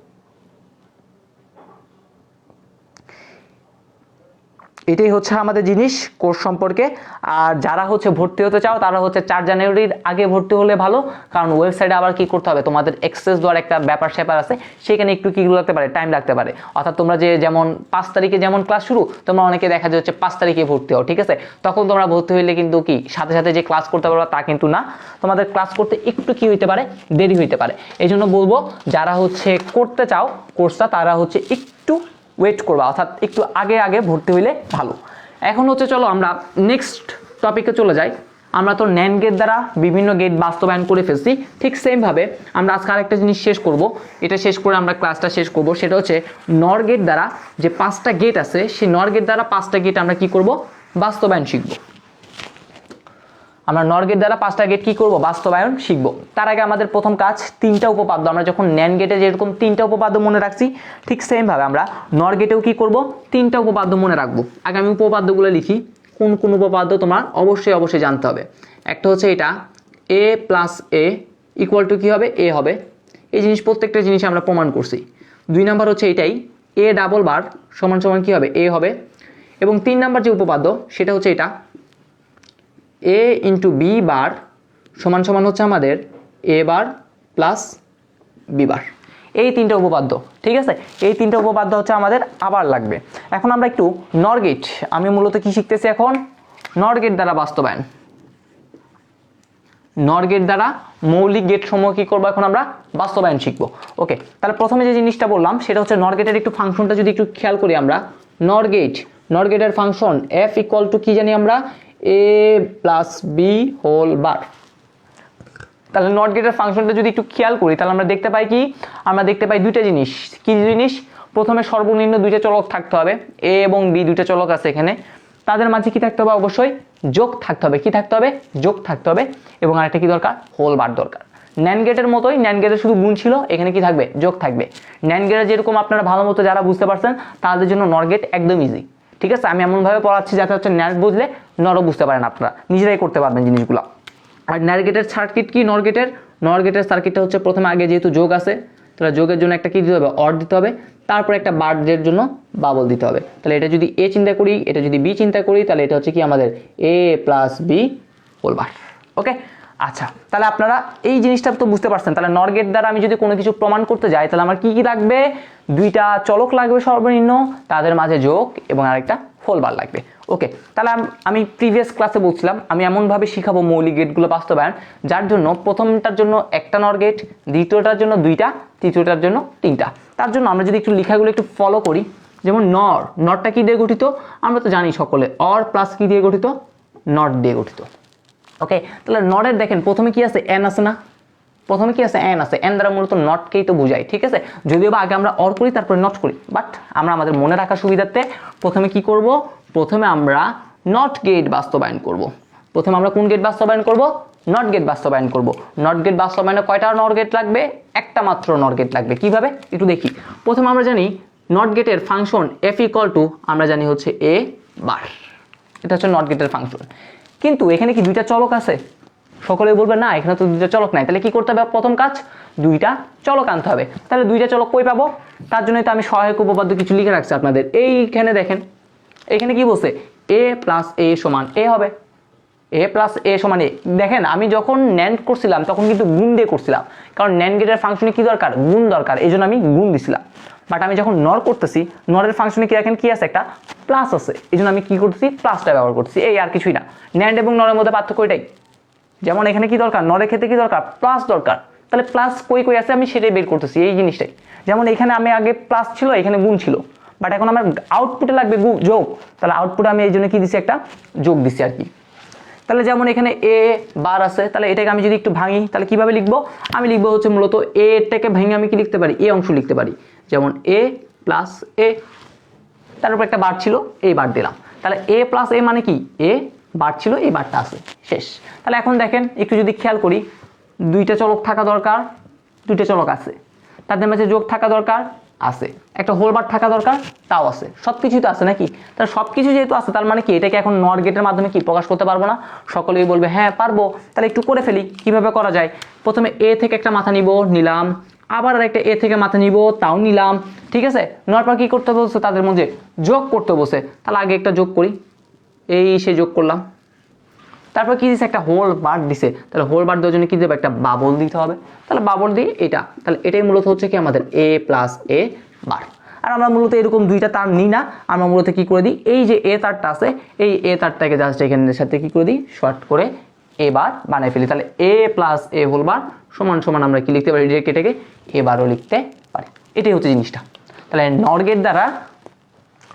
এটাই হচ্ছে আমাদের জিনিস কোর্স সম্পর্কে। আর যারা হচ্ছে ভর্তি হতে চাও তারা হচ্ছে 4 জানুয়ারির আগে ভর্তি হলে ভালো, কারণ ওয়েবসাইটে আবার কি করতে হবে, তোমাদের অ্যাক্সেস দেওয়ার একটা ব্যাপার স্যাপার আছে, সেখানে একটু কি লাগতে পারে, টাইম লাগতে পারে। অর্থাৎ তোমরা যে যেমন 5 তারিখে যেমন ক্লাস শুরু, তোমরা অনেকে দেখা যায় হচ্ছে 5 তারিখে ভর্তি হও। ঠিক আছে, তখন তোমরা ভর্তি হইলে কিন্তু কি সাথে সাথে যে ক্লাস করতে পারবে তা কিন্তু না, তোমাদের ক্লাস করতে একটু কি হইতে পারে, দেরি হইতে পারে। এই জন্য বলবো যারা হচ্ছে করতে চাও কোর্সটা তারা হচ্ছে একটু ওয়েট করবা, অর্থাৎ একটু আগে আগে ভর্তি হইলে ভালো। এখন হচ্ছে চলো আমরা নেক্সট টপিকে চলে যাই। আমরা তো ন্যান্ড গেট দ্বারা বিভিন্ন গেট বাস্তবায়ন করে ফেলছি, ঠিক সেমভাবে আমরা আজকে আরেকটা জিনিস শেষ করব, এটা শেষ করে আমরা ক্লাসটা শেষ করব। সেটা হচ্ছে নর গেট দ্বারা যে 5টা গেট আছে, সেই নর গেট দ্বারা 5টা গেট আমরা কি করব, বাস্তবায়ন শিখব। আমরা নর গেট দ্বারা 5টা গেট কি করব বাস্তবায়ন শিখব। তার আগে আমাদের প্রথম কাজ 3টা উপপাদ্য, আমরা যখন ন্যান্ড গেটে যেরকম 3টা উপপাদ্য মনে রাখছি ঠিক সেম ভাবে আমরা নর গেটেও কি করব 3টা উপপাদ্য মনে রাখবো। আগে আমি উপপাদ্যগুলো লিখি, কোন কোন উপপাদ্য তোমার অবশ্যই জানতে হবে। একটা হচ্ছে এটা a plus a equal to কি হবে a হবে, এই জিনিস প্রত্যেকটা জিনিস আমরা প্রমাণ করছি। 2 নাম্বার হচ্ছে এটাই a ডাবল বার সমান সমান কি হবে a হবে। এবং 3 নাম্বার যে উপপাদ্য সেটা হচ্ছে এটা a ইন্টু b বার সমান সমান হচ্ছে আমাদের a বার প্লাস b বার। এই 3টা উপপাদ্য, ঠিক আছে, এই 3টা উপপাদ্য হচ্ছে আমাদের আবার লাগবে। এখন আমরা একটু নর গেট, আমি মূলত কি শিখতেছি এখন নর গেট দ্বারা বাস্তবায়ন, নর গেট দ্বারা মৌলিক গেট সমূহ কি করবো এখন আমরা বাস্তবায়ন শিখবো। ওকে, তাহলে প্রথমে যে জিনিসটা বললাম সেটা হচ্ছে নর গেটের একটু ফাংশনটা যদি একটু খেয়াল করি আমরা, নর গেটের ফাংশন f ইকুয়াল টু কি জানি আমরা a plus B whole bar. তাহলে নট গেটের ফাংশনটা যদি একটু খেয়াল করি তাহলে আমরা দেখতে পাই কি, আমরা দেখতে পাই দুইটা জিনিস। কি জিনিস? প্রথমে সর্বনিম্ন দুইটা চলক থাকতে হবে, a এবং b দুইটা চলক আছে এখানে, তাদের মাঝে কি থাকতে হবে অবশ্যই যোগ থাকতে হবে। কি থাকতে হবে? যোগ থাকতে হবে। এবং আরেকটা কি দরকার? হোল বার দরকার। ন্যান্ড গেটের মতোই, ন্যান্ড গেটের শুধু গুণ ছিল, এখানে কি থাকবে? যোগ থাকবে। ন্যান্ড গেটের যেরকম আপনারা ভালো মতো যারা বুঝতে পারছেন তাদের জন্য নর গেট একদম ইজি, ঠিক আছে। আমি এমনভাবে পড়াচ্ছি যাতে হচ্ছে ন্যান্ড বুঝলে নরও বুঝতে পারেন, আপনারা নিজেরাই করতে পারবেন জিনিসগুলো। আর নর গেটের সার্কিট কি? নর গেটের সার্কিটটা হচ্ছে প্রথমে আগে যেহেতু যোগ আছে তাহলে যোগের জন্য একটা কি দিতে হবে? অর দিতে হবে, তারপর একটা বারের জন্য বাবল দিতে হবে। তাহলে এটা যদি a চিন্তা করি, এটা যদি b চিন্তা করি, তাহলে এটা হচ্ছে কি আমাদের a plus B whole bar. Okay, আচ্ছা, তাহলে আপনারা এই জিনিসটা তো বুঝতে পারছেন। তাহলে নর গেট দ্বারা আমি যদি কোনো কিছু প্রমাণ করতে যাই তাহলে আমার কি কি লাগবে? দুইটা চলক লাগবে সর্বনিম্ন, তাদের মাঝে যোগ এবং আরেকটা হোল বার লাগবে। ওকে, তাহলে আমি প্রিভিয়াস ক্লাসে বলছিলাম আমি এমনভাবে শিখাবো মৌলিক গেটগুলো বাস্তবায়ন, যার জন্য প্রথমটার জন্য একটা নর গেট, দ্বিতীয়টার জন্য দুইটা, তৃতীয়টার জন্য তিনটা। তার জন্য আমরা যদি একটু লেখাগুলো একটু ফলো করি, যেমন নরটা কি দিয়ে গঠিত আমরা তো জানি সকলে, অর প্লাস কি দিয়ে গঠিত? নট দিয়ে গঠিত। ওকে, তাহলে নরের দেখেন প্রথমে কি আছে? এন আছে না? প্রথমে কি আছে? এন আছে। এন দ্বারা মূলত নটকেই তো বোঝাই, ঠিক আছে। যদিও বা আগে আমরা অর করি তারপরে নট করি, বাট আমরা আমাদের মনে রাখার সুবিধার্থে প্রথমে কি করব? প্রথমে আমরা নট গেট বাস্তবায়ন করব। প্রথমে আমরা কোন গেট বাস্তবায়ন করব? নট গেট বাস্তবায়ন করব। নট গেট বাস্তবায়নে কয়টা নর গেট লাগবে? একটা মাত্র নর গেট লাগবে। কিভাবে একটু দেখি। প্রথমে আমরা জানি নট গেটের ফাংশন এফ ইকুয়াল টু আমরা জানি হচ্ছে a বার, এটা হচ্ছে নট গেটের ফাংশন। কিন্তু এখানে কি দুইটা চলক আছে? সকলে বলবে না এখানে তো দুইটা চলক নাই। তাহলে কি করতে হবে? প্রথম কাজ দুইটা চলক আনতে হবে। তাহলে দুইটা চলক কই পাবো? তার জন্যই তো আমি সহায়ক উপপাদ্য কিছু লিখে রাখছি আপনাদের। এইখানে দেখেন, এখানে কি বলছে? a প্লাস a সমান a হবে, a প্লাস a সমান a। দেখেন আমি যখন ন্যান্ড করছিলাম তখন কিন্তু গুণ দিয়ে করছিলাম, কারণ ন্যান্ড গেটের ফাংশনে কি দরকার? গুণ দরকার, এই জন্য আমি গুণ দিছিলাম। বাট আমি যখন নর করতেছি, নরের ফাংশনে কি দেখেন কি আছে? একটা প্লাস আছে, এই জন্য আমি কি করতেছি? প্লাসটা ব্যবহার করছি, এই আর কিছুই না। ন্যান্ড এবং নরের মধ্যে পার্থক্য এটাই। যেমন এখানে কি দরকার? নরের ক্ষেত্রে কি দরকার? প্লাস দরকার। তাহলে প্লাস কই কই আছে আমি সেটাই বের করতেছি, এই জিনিসটাই। যেমন এখানে আমি আগে প্লাস ছিল, এখানে গুণ ছিল, বাট এখন আমার আউটপুটে লাগবে যোগ। তাহলে আউটপুটে আমি এই জন্য কি দিছি? একটা যোগ দিছি আর কি। তাহলে যেমন এখানে a বার আছে, তাহলে এটাকে আমি যদি একটু ভাঙি তাহলে কিভাবে লিখবো? আমি লিখবো হচ্ছে মূলত এটাকে ভেঙে আমি কি লিখতে পারি? এ অংশ লিখতে পারি, যেমন a প্লাস a, তার উপর একটা বার ছিল, এই বার দিলাম। তাহলে a প্লাস a মানে কি? a বার ছিল, এই বারটা আছে, শেষ। তাহলে এখন দেখেন একটু যদি খেয়াল করি, দুইটা চলক থাকা দরকার, দুইটা চলক আছে, তাদের মাঝে যোগ থাকা দরকার, আছে, একটা হোল বার থাকা দরকার, তাও আছে, সবকিছুই তো আছে নাকি? তাহলে সবকিছু যেহেতু আছে তার মানে কি এটাকে এখন নট গেটের মাধ্যমে কি প্রকাশ করতে পারবো না? সকলেই বলবে হ্যাঁ পারবো। তাহলে একটু করে ফেলি, কিভাবে করা যায়? প্রথমে a থেকে একটা মাথা নিলাম, আবার একটা a থেকে মাথা নিব, তাও নিলাম, ঠিক আছে। নেওয়ার পর কি করতে বলছে? তাদের মধ্যে যোগ করতে বলছে। তাহলে আগে একটা যোগ করি, এই সে যোগ করলাম। তারপর কি দিছে? একটা হোল বার দিছে। তাহলে হোল বার দেওয়ার জন্য কি দেবে? একটা বাবল দিতে হবে। তাহলে বাবল দিয়ে এটা, তাহলে এটাই মূলত হচ্ছে কি আমাদের a প্লাস a বার। আর আমরা মূলত এরকম দুইটা তার নিই না, আমরা মূলত কি করে দিই? এই যে a তারটা আছে, এই a তারটাকে জাস্ট এখানের সাথে কি করে দিই? শর্ট করে a বার বানাই ফেলি। তাহলে a plus a whole bar সমান সমান আমরা কি লিখতে পারি? এটাকে a বারও লিখতে পারি। এটাই হচ্ছে জিনিসটা। তাহলে নর গেট দ্বারা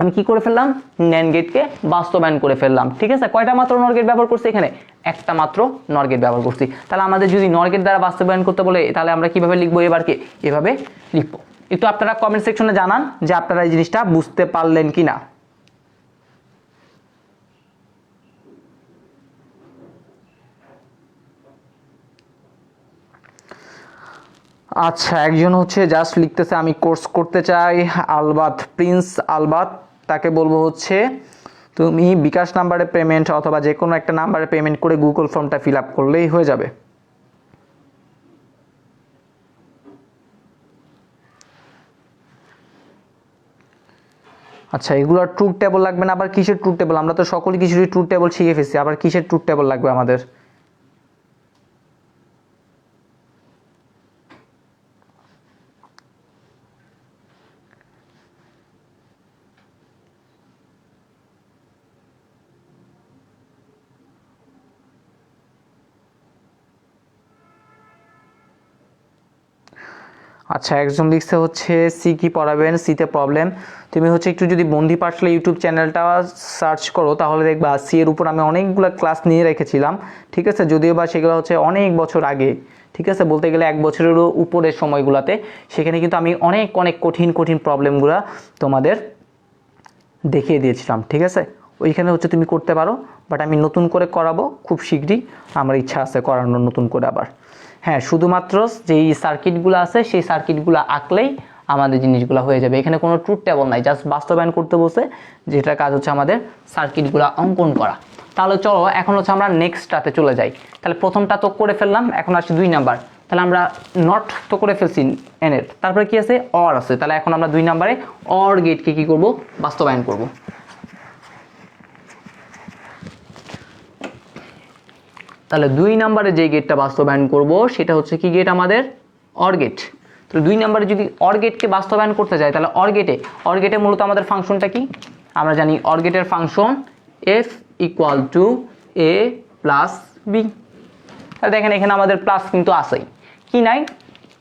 আমি কি করে ফেললাম? ন্যান্ড গেটকে বাস্তবায়ন করে ফেললাম, ঠিক আছে। কয়টা মাত্র নর গেট ব্যবহার করছি? এখানে একটা মাত্র নর গেট ব্যবহার করছি। তাহলে আমাদের যদি নর গেট দ্বারা বাস্তবায়ন করতে বলে তাহলে আমরা কিভাবে লিখবো? এবারকে এভাবে লিখবো। একটু আপনারা কমেন্ট সেকশনে জানান যে আপনারা এই জিনিসটা বুঝতে পারলেন কিনা। আচ্ছা, একজন হচ্ছে জাস্ট লিখতেছে আমি কোর্স করতে চাই, আলবাত প্রিন্স আলবাত। তাকে বলবো হচ্ছে তুমি বিকাশ নাম্বারে পেমেন্ট অথবা যে কোনো একটা নাম্বারে পেমেন্ট করে গুগল ফর্মটা ফিল আপ করলেই হয়ে যাবে। আচ্ছা, এগুলোর ট্রুথ টেবল লাগবে না, আবার কিসের ট্রুথ টেবল? আমরা তো সকল কিছুরই ট্রুথ টেবল শিখে ফেলছি, আবার কিসের ট্রুথ টেবল লাগবে আমাদের? আচ্ছা, একজন লিখছে হচ্ছে সি কি পড়াবেন, সিতে প্রবলেম। তুমি হচ্ছে একটু যদি বন্দি পাঠশালা ইউটিউব চ্যানেলটা সার্চ করো তাহলে দেখবা সি এর উপর আমি অনেকগুলো ক্লাস নিয়ে রেখেছিলাম, ঠিক আছে? যদিও বা সেগুলো হচ্ছে অনেক বছর আগে, ঠিক আছে, বলতে গেলে 1 বছরেরও উপরের সময়গুলোতে। সেখানে কিন্তু আমি অনেক অনেক কঠিন কঠিন প্রবলেমগুলো তোমাদের দেখিয়ে দিয়েছিলাম, ঠিক আছে? ওইখানে হচ্ছে তুমি করতে পারো, বাট আমি নতুন করে করাবো খুব শীঘ্রই, আমার ইচ্ছা আছে করানোর নতুন করে আবার। হ্যাঁ, শুধুমাত্র যেই সার্কিটগুলো আছে সেই সার্কিটগুলো আঁকলেই আমাদের জিনিসগুলো হয়ে যাবে। এখানে কোনো ট্রুথ টেবল নাই, জাস্ট বাস্তবায়ন করতে বসে, যেটা কাজ হচ্ছে আমাদের সার্কিটগুলো অঙ্কন করা। তাহলে চলো এখন হচ্ছে আমরা নেক্সটটাতে চলে যাই। তাহলে প্রথমটা তো করে ফেললাম, এখন আসছে 2 নাম্বার। তাহলে আমরা নট তো করে ফেলছি এনের, তারপরে কি আছে, অর আছে। তাহলে এখন আমরা 2 নাম্বারে অর গেটকে কি করব, বাস্তবায়ন করব। তাহলে 2 নাম্বারে যে গেটটা বাস্তবায়ন করব সেটা হচ্ছে কি গেট, আমাদের অর গেট। তাহলে 2 নাম্বারে যদি অর গেটকে বাস্তবায়ন করতে যাই তাহলে অর গেটে মূলত আমাদের ফাংশনটা কি আমরা জানি। অর গেটের function f equal to a plus B. তাহলে দেখেন এখানে আমাদের প্লাস কিন্তু আছেই, কি নাই?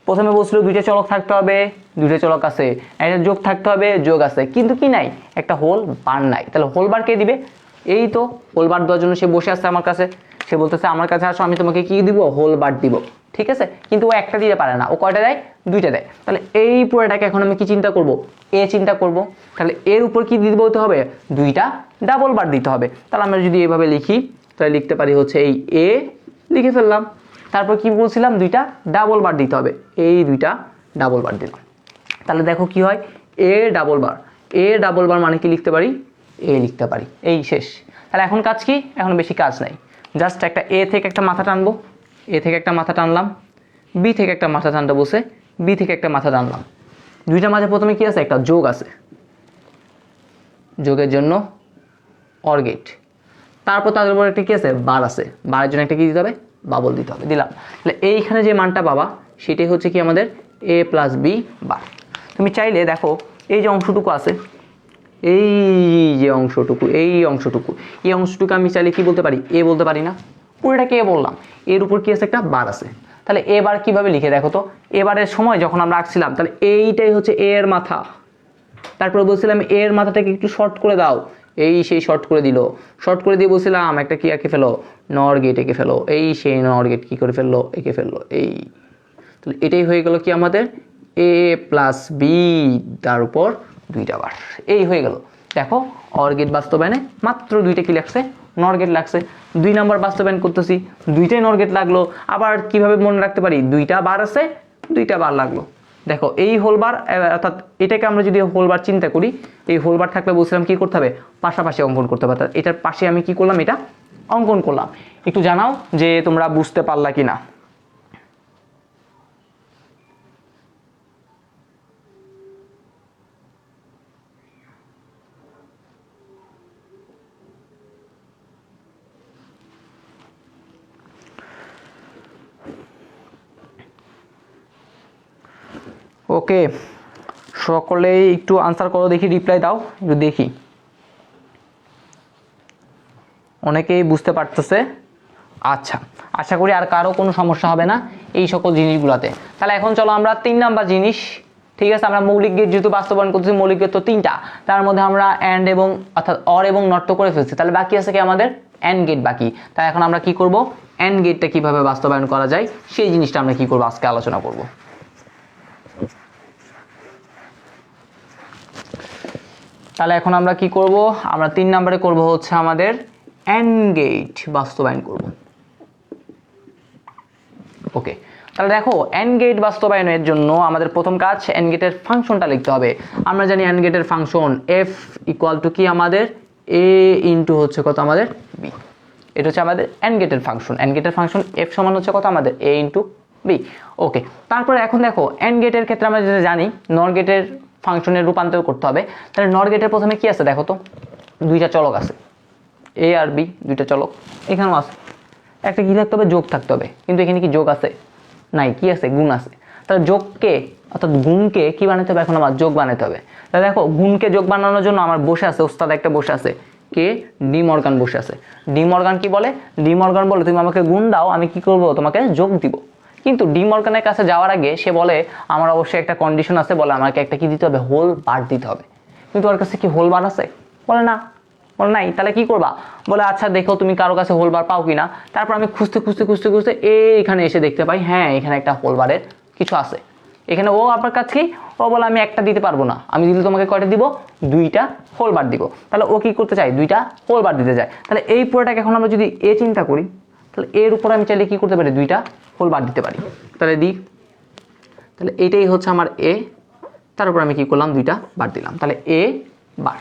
প্রথমে বলছিল 2টা চলক থাকতে হবে, 2টা চলক আছে, একটা যোগ থাকতে হবে, যোগ আছে, কিন্তু কি নাই, একটা হোল বার নাই। তাহলে হোল বার কে দিবে? এই তো হোল বার দেওয়ার জন্য সে বসে আছে আমার কাছে, সে বলতেছে আমার কাছে আসো, আমি তোমাকে কি দিব, হোল বার দিব, ঠিক আছে? কিন্তু ও একটা দিতে পারে না, ও কয়টা দেয়, 2টা দেয়। তাহলে এই পুরোটাকে এখন আমি কি চিন্তা করব, এ চিন্তা করব। তাহলে এর উপর কি দিতে বলতে হবে, 2টা ডাবল বার দিতে হবে। তাহলে আমরা যদি এইভাবে লিখি তাহলে লিখতে পারি হচ্ছে এই এ লিখে ফেললাম, তারপর কি বলছিলাম, 2টা ডাবল বার দিতে হবে, এই 2টা ডাবল বার দিলাম। তাহলে দেখো কি হয়, এ ডাবল বার মানে কি লিখতে পারি, এ লিখতে পারি, এই শেষ। তাহলে এখন কাজ কি, এখন বেশি কাজ নাই, জাস্ট একটা এ থেকে একটা মাথা টানবো, এ থেকে একটা মাথা টানলাম, বি থেকে একটা মাথা টানতে বসে বি থেকে একটা মাথা টানলাম। 2টার মাঝে প্রথমে কি আছে, একটা যোগ আছে, যোগের জন্য অর গেট। তারপর তাদের উপর একটা কি আছে, বার আছে, বারের জন্য একটা কি দিতে হবে, বাবল দিতে হবে, দিলাম। তাহলে এইখানে যে মানটা পাবা সেটাই হচ্ছে কি আমাদের এ প্লাস বি বার। তুমি চাইলে দেখো এই যে অংশটুকু আছে, এই যে অংশটুকু, এই অংশটুকু আমি চাইলে কি বলতে পারি, এ বলতে পারি না? পুরোটাকে এ বললাম, এর উপর কি আছে, একটা বার আছে। তাহলে এ বার কিভাবে লিখে দেখো তো, এবারের সময় যখন আমরা আঁকছিলাম তাহলে এইটাই হচ্ছে এ এর মাথা, তারপরে বলছিলাম এর মাথাটাকে একটু শর্ট করে দাও, এই সেই শর্ট করে দিল, শর্ট করে দিয়ে বলছিলাম একটা কি এঁকে ফেলো, নর গেট এঁকে ফেলো, এই সেই নর গেট কি করে ফেললো, এঁকে ফেললো, এই। তাহলে এটাই হয়ে গেল কি আমাদের এ প্লাস বি, তার উপর 2টা বার, এই হয়ে গেল। দেখো অর গেট বাস্তবায়নে মাত্র 2টা কি লাগছে, নর গেট লাগছে। 2 নাম্বার বাস্তবায়ন করতেছি, 2টাই নর গেট লাগলো। আবার কিভাবে মনে রাখতে পারি, 2টা বার আছে, 2টা বার লাগলো। দেখো এই হোলবার, অর্থাৎ এটাকে আমরা যদি হোলবার চিন্তা করি, এই হোলবার থাকলে বলছিলাম কি করতে হবে, পাশাপাশি অঙ্কন করতে হবে। এটার পাশে আমি কি করলাম, এটা অঙ্কন করলাম। একটু জানাও যে তোমরা বুঝতে পারলা কিনা। ওকে, সকলেই একটু আনসার করো দেখি, রিপ্লাই দাও একটু দেখি, অনেকেই বুঝতে পারতেছে। আচ্ছা, আশা করি আর কারো কোনো সমস্যা হবে না এই সকল জিনিসগুলোতে। তাহলে এখন চলো আমরা 3 নাম্বার জিনিস, ঠিক আছে, আমরা মৌলিক গেট যেহেতু বাস্তবায়ন করতেছি, মৌলিক গেট তো 3টা, তার মধ্যে আমরা অ্যান্ড এবং অর্থাৎ অর এবং নট তো করে ফেলছি, তাহলে বাকি আছে কি আমাদের অ্যান্ড গেট বাকি। তাই এখন আমরা কি করব, অ্যান্ড গেটটা কিভাবে বাস্তবায়ন করা যায় সেই জিনিসটা আমরা কি করব, আজকে আলোচনা করব। তাহলে এখন আমরা কি করব, আমরা 3 নম্বরে করব হচ্ছে আমাদের অ্যান্ড গেট বাস্তবায়ন করব। ওকে, তাহলে দেখো এন্ড গেট বাস্তবায়নের জন্য আমাদের প্রথম কাজ এন্ড গেটের ফাংশনটা লিখতে হবে। আমরা জানি এন্ড গেটের ফাংশন এফ ইকুয়াল টু কি আমাদের এ ইন্টু হচ্ছে কত আমাদের বি। এটা হচ্ছে আমাদের এন্ড গেটের ফাংশন। এন্ড গেটের ফাংশন এফ সমান হচ্ছে কত আমাদের এ ইন্টু বি। ওকে, তারপরে এখন দেখো এন্ড গেটের ক্ষেত্রে আমরা যেটা জানি নর গেটের ফাংশনের রূপান্তর করতে হবে। তাহলে নর গেটের প্রথমে কি আছে দেখো তো, দুইটা চলক আছে এ আর বি, দুইটা চলক এখানেও আছে। একটা কি থাকতে হবে, যোগ থাকতে হবে, কিন্তু এখানে কি যোগ আছে? নাই। কি আছে? গুণ আছে। তাহলে যোগকে অর্থাৎ গুণকে কি বানাতে হবে, এখন আমার যোগ বানাতে হবে। তাহলে দেখো গুণকে যোগ বানানোর জন্য আমার বসে আছে ওস্তাদ একটা বসে আছে, কে? ডি মর্গান বসে আছে। ডি মর্গান কি বলে? ডি মর্গান বলে তুমি আমাকে গুণ দাও, আমি কি করব, তোমাকে যোগ দিব। কিন্তু ডি মর্গানের কাছে যাওয়ার আগে সে বলে আমার অবশ্যই একটা কন্ডিশন আছে, বলে আমাকে একটা কি দিতে হবে, হোল বার দিতে হবে। কিন্তু ওর কাছে কি হোল বার আছে? বলে না, বলে নাই। তাহলে কি করবা? বলে আচ্ছা দেখো তুমি কারো কাছে হোল বার পাও কিনা। তারপর আমি খুঁজতে খুঁজতে খুঁজতে খুঁজতে এখানে এসে দেখতে পাই হ্যাঁ এখানে একটা হোল বারের কিছু আছে। এখানে ও আপনার কাছে কি, ও বলে আমি একটা দিতে পারবো না, আমি দিলে তোমাকে কয়টা দিব, দুইটা হোল বার দিব। তাহলে ও কি করতে চাই, দুইটা হোল বার দিতে চায়। তাহলে এই পুরোটাকে এখন আমরা যদি এ চিন্তা করি, তাহলে এর উপর আমি চাইলে কি করতে পারি, দুইটা হোল বার দিতে পারি। তাহলে দিই, তাহলে এইটাই হচ্ছে আমার এ, তার উপর আমি কি করলাম, দুইটা বার দিলাম। তাহলে এ বার।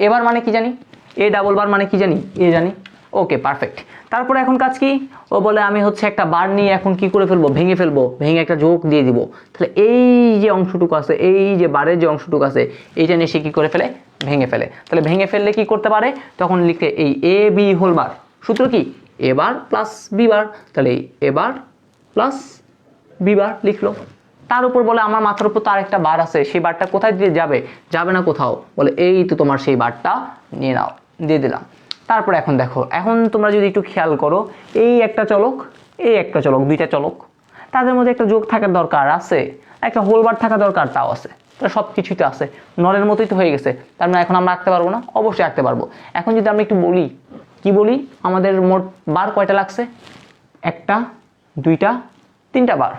এবার মানে কি জানি, এ ডাবল বার মানে কি জানি, এ জানি। Okay perfect. তারপরে এখন কাজ কি, ও বলে আমি হচ্ছে একটা বার নিয়ে এখন কি করে ফেলবো, ভেঙে ফেলবো, ভেঙে একটা যোগ দিয়ে দিব। তাহলে এই যে অংশটুকু আছে, এই যে বারের যে অংশটুকু আছে, এইটা নিয়ে সে কি করে ফেলে, ভেঙে ফেলে। তাহলে ভেঙে ফেললে কি করতে পারে, তখন লিখতে এই এ বি হোল বার, সূত্র কি এ বার প্লাস বি বার। তাহলে এই এ বার প্লাস বি বার লিখলো। তার উপর বলে আমার মাথার উপর তার একটা বার আছে, সেই বারটা কোথায় দিয়ে যাবে, যাবে না কোথাও, বলে এই তো তোমার সেই বারটা নিয়ে নাও, দিয়ে দিলাম। তারপর এখন দেখো, এখন তোমরা যদি একটু খেয়াল করো, এই একটা চলক, এই একটা চলক, দুইটা চলক, তাদের মধ্যে একটা যোগ থাকার দরকার আছে, একটা হোল বার থাকা দরকার, তাও আছে। তাহলে সব কিছুই তো আছে, নলের মতোই তো হয়ে গেছে। তার মানে এখন আমরা আঁকতে পারবো না? অবশ্যই আঁকতে পারবো। এখন যদি আমরা একটু বলি, কি বলি, আমাদের মোট বার কয়টা লাগছে, একটা, দুইটা, তিনটা বার।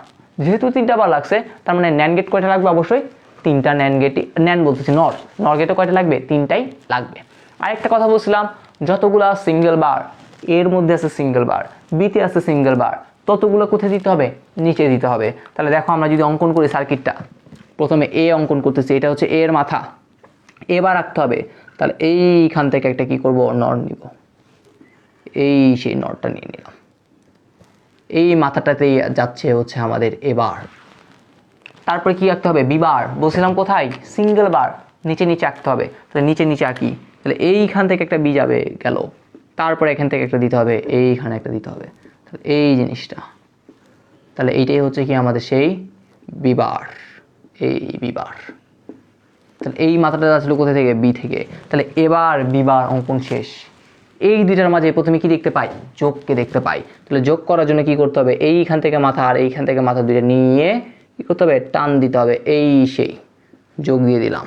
যেহেতু তিনটা বার লাগছে, তার মানে ন্যান্ড গেট কয়টা লাগবে, অবশ্যই তিনটা ন্যান্ড গেট, ন্যান্ড বলতেছি নর গেটে কয়টা লাগবে, তিনটাই লাগবে। আরেকটা কথা বলছিলাম, যতগুলা সিঙ্গেল বার এর মধ্যে আছে সিঙ্গেল বার, বিতে আছে সিঙ্গেল বার, ততগুলো কোথায় দিতে হবে, নিচে দিতে হবে। তাহলে দেখো আমরা যদি অঙ্কন করি সার্কিটটা, প্রথমে এ অঙ্কন করতেছি, এটা হচ্ছে এর মাথা, এবার রাখতে হবে। তাহলে এইখান থেকে একটা কি করব, নর নিব, এই সেই নরটা নিয়ে নিলাম, এই মাথাটাতেই যাচ্ছে হচ্ছে আমাদের এবার। তারপরে কি আঁকতে হবে, বিবার। বলছিলাম কোথায়, সিঙ্গেল বার, নিচে নিচে আঁকতে হবে। তাহলে নিচে নিচে আঁকি, তাহলে এইখান থেকে একটা বি যাবে, গেল। তারপরে এখান থেকে একটা দিতে হবে, এইখানে একটা দিতে হবে, তাহলে এই জিনিসটা। তাহলে এইটাই হচ্ছে কি আমাদের সেই বিবার, এই বিবার। তাহলে এই মাথাটা যাচ্ছিল কোথা থেকে, বি থেকে। তাহলে এবার বিবার অঙ্কন শেষ। এই দুইটার মাঝে প্রথমে কি দেখতে পাই, যোগকে দেখতে পাই। তাহলে যোগ করার জন্য কি করতে হবে, এইখান থেকে মাথা আর এইখান থেকে মাথা দুইটা নিয়ে কি করতে হবে, টান দিতে হবে, এই সেই যোগ দিয়ে দিলাম।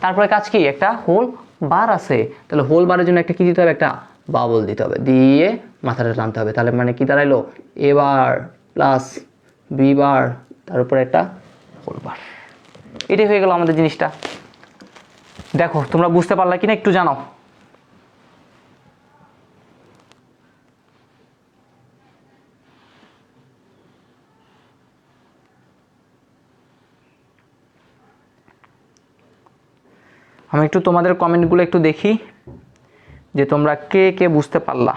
তারপরে কাজ কি, একটা হোল বার আছে, তাহলে হোল বারের জন্য একটা কি দিতে হবে, একটা বাবল দিতে হবে, দিয়ে মাথাটা টানতে হবে। তাহলে মানে কি দাঁড়াইলো, এবার প্লাস বি বার, তার উপরে একটা হোল বার। এটাই হয়ে গেল আমাদের জিনিসটা। দেখো তোমরা বুঝতে পারলা কিনা একটু জানাও। আমি একটু তোমাদের কমেন্টগুলো একটু দেখি যে তোমরা কে কে বুঝতে পারলা।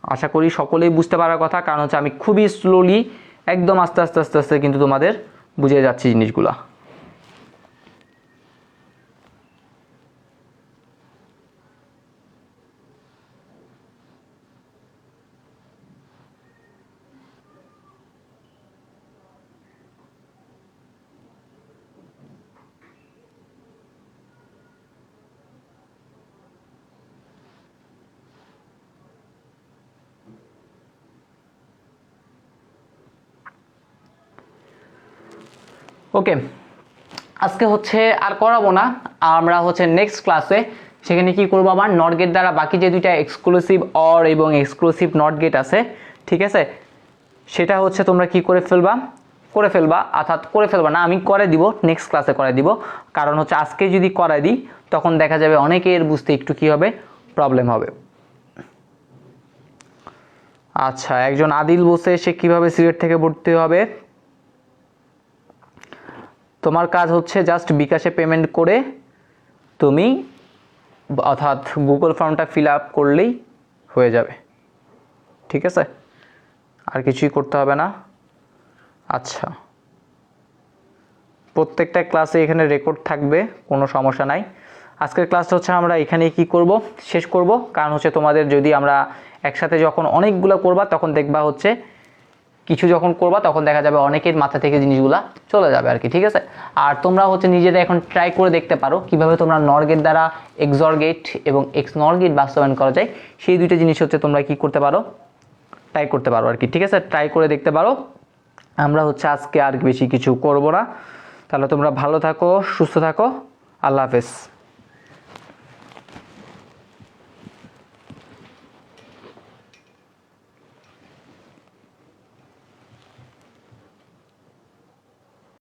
আশা করি সকলেই বুঝতে পারার কথা, কারণ হচ্ছে আমি খুবই স্লোলি, একদম আস্তে আস্তে আস্তে আস্তে কিন্তু তোমাদের বুঝিয়ে যাচ্ছি জিনিসগুলা। ওকে, আজকে হচ্ছে আর করাবো না, আমরা হচ্ছে নেক্সট ক্লাসে সেখানে কি করবো, আবার নট গেট দ্বারা বাকি যে দুইটা এক্সক্লুসিভ অর এবং এক্সক্লুসিভ নট গেট আছে, ঠিক আছে, সেটা হচ্ছে তোমরা কি করে ফেলবা, অর্থাৎ করে ফেলবা না, আমি করে দিব, নেক্সট ক্লাসে করে দিব। কারণ হচ্ছে আজকে যদি করে দিই তখন দেখা যাবে অনেকের বুঝতে একটু কি হবে, প্রবলেম হবে। আচ্ছা, একজন আদিল বলছে সে কিভাবে সিলেট থেকে ভর্তি হবে। তোমার কাজ হচ্ছে জাস্ট বিকাশে পেমেন্ট করে তুমি অর্থাৎ গুগল ফর্মটা ফিল আপ করলেই হয়ে যাবে, ঠিক আছে, আর কিছুই করতে হবে না। আচ্ছা, প্রত্যেকটা ক্লাসে এখানে রেকর্ড থাকবে, কোনো সমস্যা নাই। আজকের ক্লাসটা হচ্ছে আমরা এখানেই কি করব, শেষ করব। কারণ হচ্ছে তোমাদের যদি আমরা একসাথে যখন অনেকগুলো করবা তখন দেখবা হচ্ছে কিছু যখন করবা তখন দেখা যাবে অনেকের মাথা থেকে জিনিসগুলা চলে যাবে আর কি, ঠিক আছে। আর তোমরা হচ্ছে নিজেরা এখন ট্রাই করে দেখতে পারো কিভাবে তোমরা নর গেট দ্বারা এক্সর গেট এবং এক্স নর গেট বাস্তবায়ন করা যায়। সেই দুইটা জিনিস হচ্ছে তোমরা কি করতে পারো, ট্রাই করতে পারো আর কি, ঠিক আছে, ট্রাই করে দেখতে পারো। আমরা হচ্ছে আজকে আর বেশি কিছু করব না। তাহলে তোমরা ভালো থাকো, সুস্থ থাকো, আল্লাহ হাফেজ।